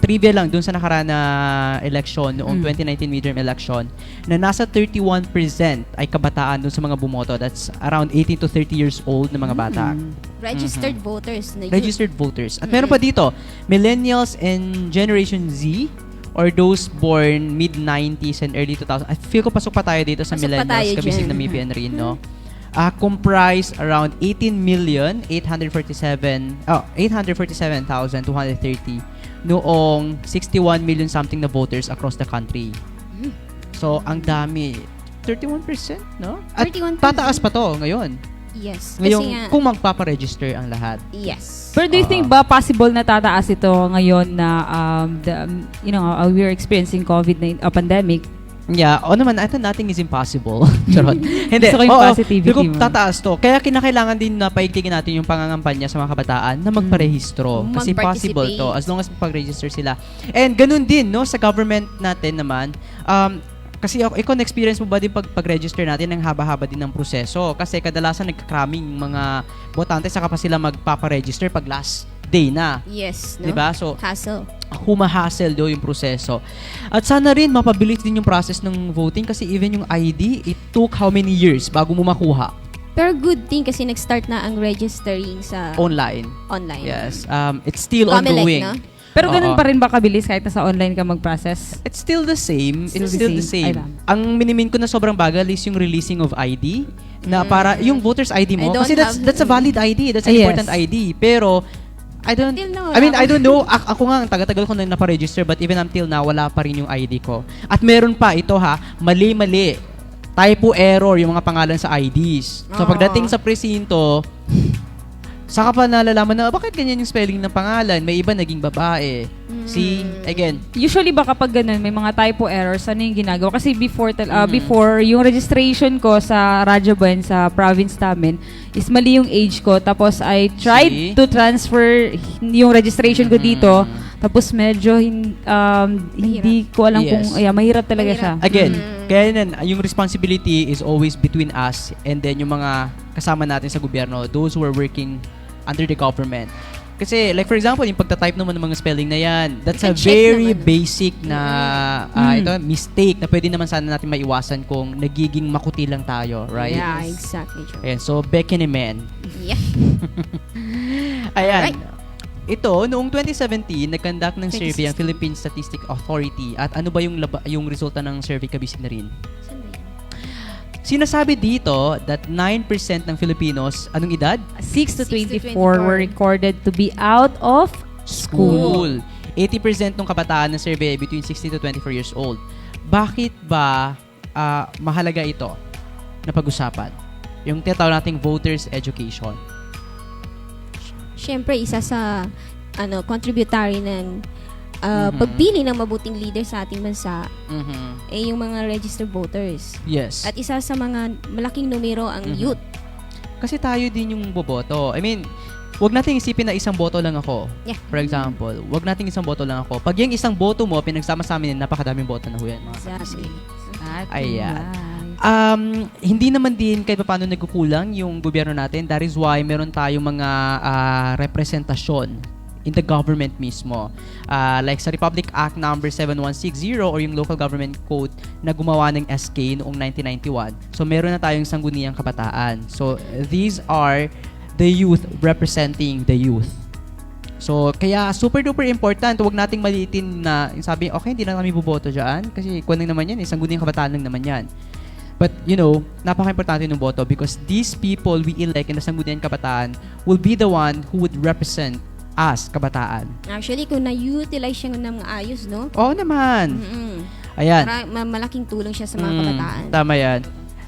trivia lang dun sa nakaraan na election, noong 2019 midterm election, na nasa 31% ay kabataan dun sa mga bumoto. That's around 18 to 30 years old na mga bata. Registered voters na yun. Registered voters. At meron pa dito, millennials and Generation Z or those born mid-90s and early 2000s. I feel ko pasok pa tayo dito sa Pasok pa millennials, tayo kabisig dyan. na MIPN rin, no? Comprise around 847,230 noong 61 million something na voters across the country. So, ang dami. 31%, no? At 31%. tataas pa to ngayon. Yes. Ngayon, Kasi nga, kung magpaparegister ang lahat. yes. Pero do you think ba possible na tataas ito ngayon na we're experiencing COVID-19 pandemic? Yeah, naman, I thought nothing is impossible. Charot. Hindi. Gusto ko yung positivity mo. Tataas to. Kaya kinakailangan din na paigtingin natin yung pangangampanya sa mga kabataan na magparehistro. Kasi possible to as long as mag-register sila. And ganun din, no, sa government natin naman, kasi ikaw na-experience mo ba din pag-register natin ng haba-haba din ng proseso? Kasi kadalasan nagka-cramming mga botante saka pa sila magpapa-register pag last day na. Yes, no? Diba? So, hassle. Humahassle do yung proseso. At sana rin mapabilis din yung process ng voting kasi even yung ID, it took how many years bago mo makuha? Pero good thing kasi nag-start na ang registering sa Online. Yes. It's still Comelec, ongoing. no? Pero ganun pa rin ba kabilis kahit nasa online ka mag-process? It's still the same. It's still the same. Ay, ang minimin ko na sobrang bagal is yung releasing of ID na para yung voter's ID mo. I don't Kasi that's a valid ID. That's an important ID. Pero I don't know. Ako nga, taga-tagal ko na naparegister, but even until now, wala pa rin yung ID ko. At meron pa, ito ha, mali-mali. Typo error yung mga pangalan sa IDs. So, pagdating sa presinto, saka pa nalalaman na, bakit ganyan yung spelling ng pangalan? May iba naging babae. See? Again. Usually ba kapag ganun, may mga typo errors, ano yung ginagawa? Kasi before, yung registration ko sa Radyoban, sa province namin, is mali yung age ko. Tapos I tried to transfer yung registration ko dito. Tapos medyo hindi ko alam kung, mahirap talaga siya. Again, kaya yung responsibility is always between us and then yung mga kasama natin sa gobyerno, those who are working under the government. Kasi, like for example, yung pagtatype naman ng mga spelling na yan, that's a very basic na mistake na pwede naman sana natin maiwasan kung nagiging makuti lang tayo, right? Yeah, exactly. Ayan, so, Becky ni Men. Yeah. Ayan. Ito, noong 2017, nag-conduct ng survey ang Philippine Statistics Authority. At ano ba yung resulta ng survey, Kabisig na rin? Sinasabi dito that 9% ng Filipinos, anong edad? 6 to 24 were recorded to be out of school. 80% ng kabataan ng survey between 16 to 24 years old. Bakit ba mahalaga ito na pag-usapan? Yung tinatawag nating voters education. Siyempre, isa sa contributory ng pagpili ng mabuting leader sa ating bansa ay yung mga registered voters. Yes. At isa sa mga malaking numero ang youth. Kasi tayo din yung boboto. I mean, wag nating isipin na isang boto lang ako. Yeah. For example, wag nating isang boto lang ako. Pag yung isang boto mo, pinagsama sa amin, napakadaming boto na ho yan. Exactly. Ayan. Hindi naman din kahit paano nagkukulang yung gobyerno natin. That is why meron tayong mga representasyon in the government mismo. Like sa Republic Act number 7160 or yung Local Government Code na gumawa ng SK noong 1991. So meron na tayong sangguniang kabataan. So these are the youth representing the youth. So kaya super duper important. Huwag nating maliitin na sabi, okay, hindi na kami boboto dyan kasi kung lang naman yan, sangguniang kabataan lang naman yan. But, napaka-importante ng boto because these people we elect in the sangguniang kabataan will be the one who would represent as kabataan. Actually, kung na-utilize siya ng mga ayos, no? Oo naman. Ayan. Malaking tulong siya sa mga kabataan. Tama yan.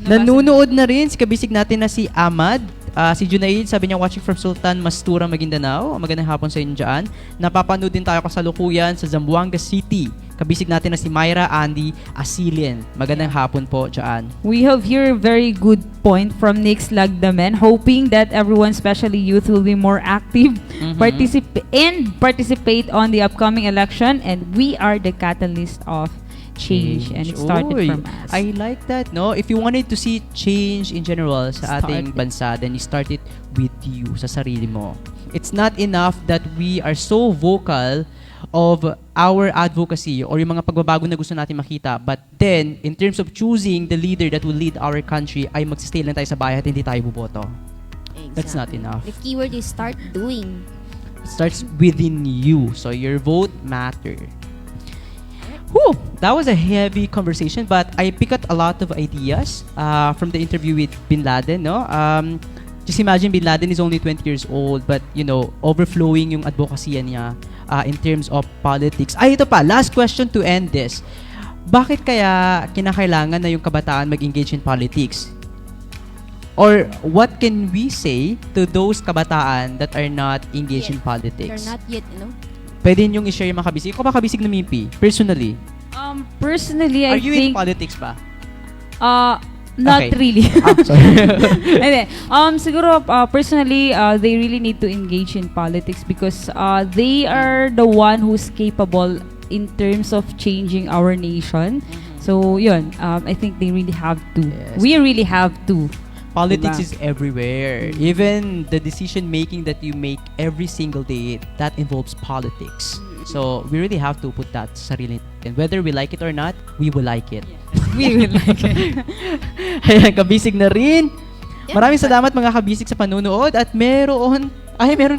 Nanunood na rin si kabisig natin na si Ahmad. Si Junaid, sabi niya, watching from Sultan Mastura, Maguindanao. Magandang hapon sa inyo dyan. Napapanood din tayo kasalukuyan sa Zamboanga City. Kabisig natin na si Myra Andy Asilien. Magandang hapon po dyan. We have here a very good point from Nix Lagdamen, hoping that everyone, especially youth, will be more active, participate on the upcoming election, and we are the catalyst of change. And it started from us. I like that, no? If you wanted to see change in general sa ating bansa, then you start it with you, sa sarili mo. It's not enough that we are so vocal of our advocacy or yung mga pagbabago na gusto natin makita, but then, in terms of choosing the leader that will lead our country, ay magsistay lang tayo sa bahay at hindi tayo boboto. Exactly. That's not enough. The keyword is start doing. It starts within you. So your vote matter. Whew, that was a heavy conversation, but I picked up a lot of ideas from the interview with Bin Laden, no? Just imagine Bin Laden is only 20 years old, but, overflowing yung advocacy niya in terms of politics. Ito pa, last question to end this. Bakit kaya kinakailangan na yung kabataan mag-engage in politics? Or what can we say to those kabataan that are not engaged in politics? They're not yet, Pwede niyong i-share yung mga kabisig. Ikaw ba kabisig na Mimpi? Personally? Personally, Are I you think... in politics ba? Not Okay. really. Sorry. Hindi. Siguro, personally, they really need to engage in politics because they are the one who's capable in terms of changing our nation. So, yun. I think they really have to. Yes. We really have to. Politics Diba? is everywhere. Even the decision making that you make every single day, that involves politics. So we really have to put that sa sarili. And whether we like it or not, we will like it. We will like it. Ayan, kabisig na rin. Maraming salamat mga kabisig sa panunood at meron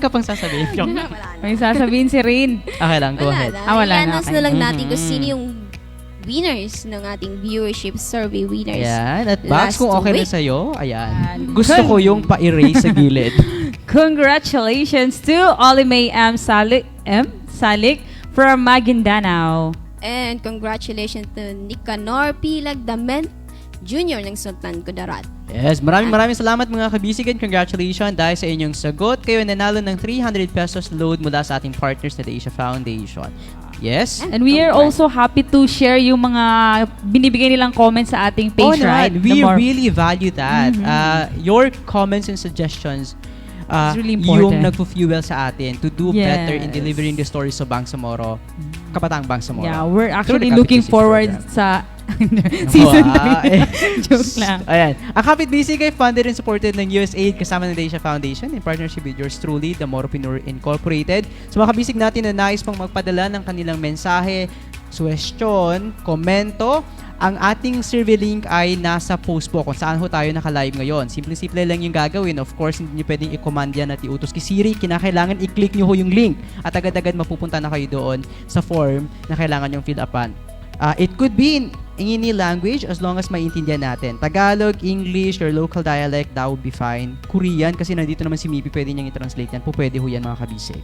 ka pang sasabihin. May sasabihin si Rin. Okay lang, go ahead. Wala na. I-announce na lang natin kung sino yung winners ng ating viewership survey winners. Ayan. At Bax, kung okay na week. sa'yo, ayan. Gusto ko yung pa-erase sa gilid. Congratulations to Olimay Salik from Maguindanao. And congratulations to Nicanor P. Lagdamen Jr. ng Sultan Kudarat. Yes, maraming salamat mga kabisig and congratulations dahil sa inyong sagot. Kayo nanalo ng 300 pesos load mula sa ating partners na the Asia Foundation. Yes. And we are also happy to share yung mga binibigay nilang comments sa ating page, right? We really value that. Your comments and suggestions really important. Yung nagpo-fuel sa atin to do better in delivering the stories sa Bangsamoro, Kabataang Bangsamoro. Yeah, we're actually looking forward sa season 3. Joke lang. Ayan. Ang Kapit Bisig ay funded and supported ng USAID kasama ng the Asia Foundation in partnership with yours truly, the Moropreneur Inc. Sa mga kabisig natin na nais pang magpadala ng kanilang mensahe, suwestyon, komento, ang ating survey link ay nasa post po kung saan ho tayo naka-live ngayon. Simple-simple lang yung gagawin. Of course, hindi nyo pwedeng i-command yan at i-utos kay Siri. Kinakailangan i-click nyo ho yung link at agad-agad mapupunta na kayo doon sa form na kailangan yung fill upan. It could be in any language as long as maintindihan natin. Tagalog, English, or local dialect, that would be fine. Korean, kasi nandito naman si Mipi, pwede niyang i-translate yan. Pwede ho yan mga kabisig.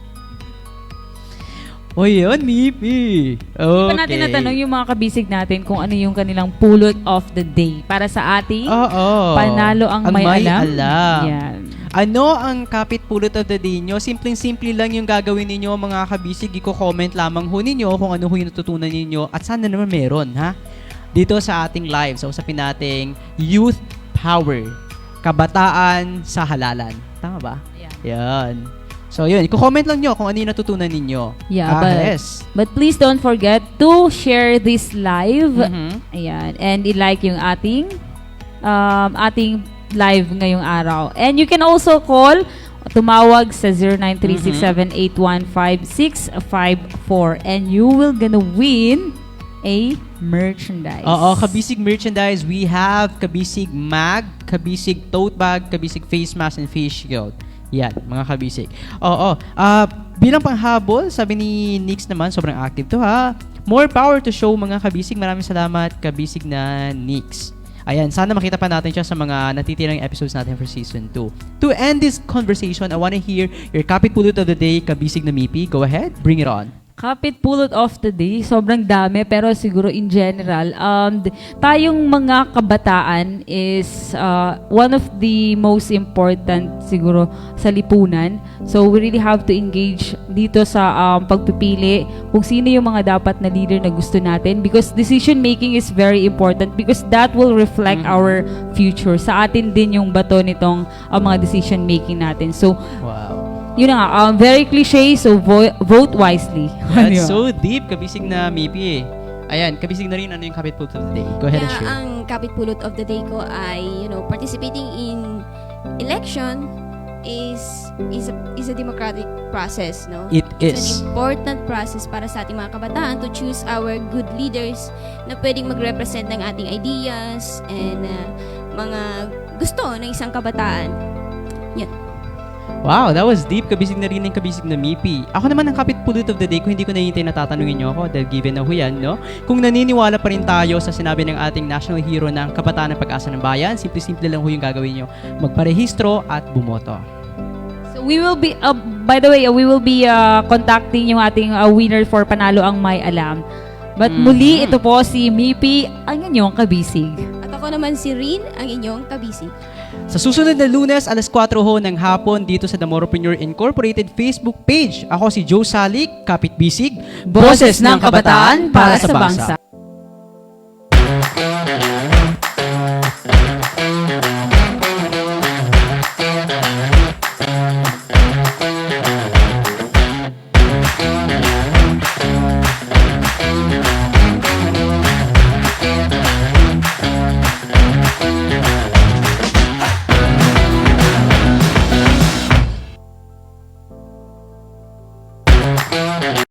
O yun, Mipi. Okay. Pa natin natanong yung mga kabisig natin kung ano yung kanilang pulot of the day para sa ating panalo ang may alam. Yan. Ano ang kapit pulot of the day nyo? Simpleng-simple lang yung gagawin ninyo mga kabisig. Iko-comment lamang ho ninyo kung ano ho yung natutunan ninyo at sana naman meron, ha? Dito sa ating live, sa usapin nating Youth Power. Kabataan sa halalan. Tama ba? Yan. So yun, i-comment lang nyo kung ano yung natutunan ninyo. Yeah, but please don't forget to share this live. Ayan, and i-like yung ating live ngayong araw. And you can also call, tumawag sa 0937-815-654 and you will gonna win a merchandise. Oo, Kabisig merchandise. We have Kabisig mag, Kabisig tote bag, Kabisig face mask, and face shield. Yan, mga kabisig. Bilang panghabol, sabi ni Nix naman, sobrang active to ha. More power to show mga kabisig. Maraming salamat, kabisig na Nix. Ayan, sana makita pa natin siya sa mga natitirang episodes natin for Season 2. To end this conversation, I want to hear your kapit pulot of the day, kabisig na Mipi. Go ahead, bring it on. Kapit pulot of the day, sobrang dami pero siguro in general, tayong mga kabataan is one of the most important siguro sa lipunan. So we really have to engage dito sa pagpipili kung sino yung mga dapat na leader na gusto natin because decision making is very important because that will reflect our future. Sa atin din yung bato nitong mga decision making natin. So yun na nga, very cliche, so vote wisely. That's so deep, kabisig na Mipi eh. Ayan, kabisig na rin ano yung kapit pulot of the day. Go ahead and share. Ang kapit pulot of the day ko ay, participating in election is a democratic process, no? It's an important process para sa ating mga kabataan to choose our good leaders na pwedeng mag-represent ng ating ideas and mga gusto ng isang kabataan. Yan. Wow, that was deep. Kabisig na rin ng kabisig na Mipi. Ako naman ang kapit pulot of the day, kung hindi ko nahihintay na tatanungin nyo ako, dahil given na ho yan, no? Kung naniniwala pa rin tayo sa sinabi ng ating national hero ng Kabataan ng Pag-asa ng Bayan, simple-simple lang ho yung gagawin nyo. Magparehistro at bumoto. So we will be, by the way, we will be contacting yung ating winner for Panalo ang May Alam. But muli, ito po si Mipi, ang inyong kabisig. At ako naman si Rin, ang inyong kabisig. Sa susunod na Lunes, alas 4 ho ng hapon dito sa The Moropreneur Incorporated Facebook page. Ako si Joe Salik, Kapit Bisig, Boses ng Kabataan para sa Bangsa.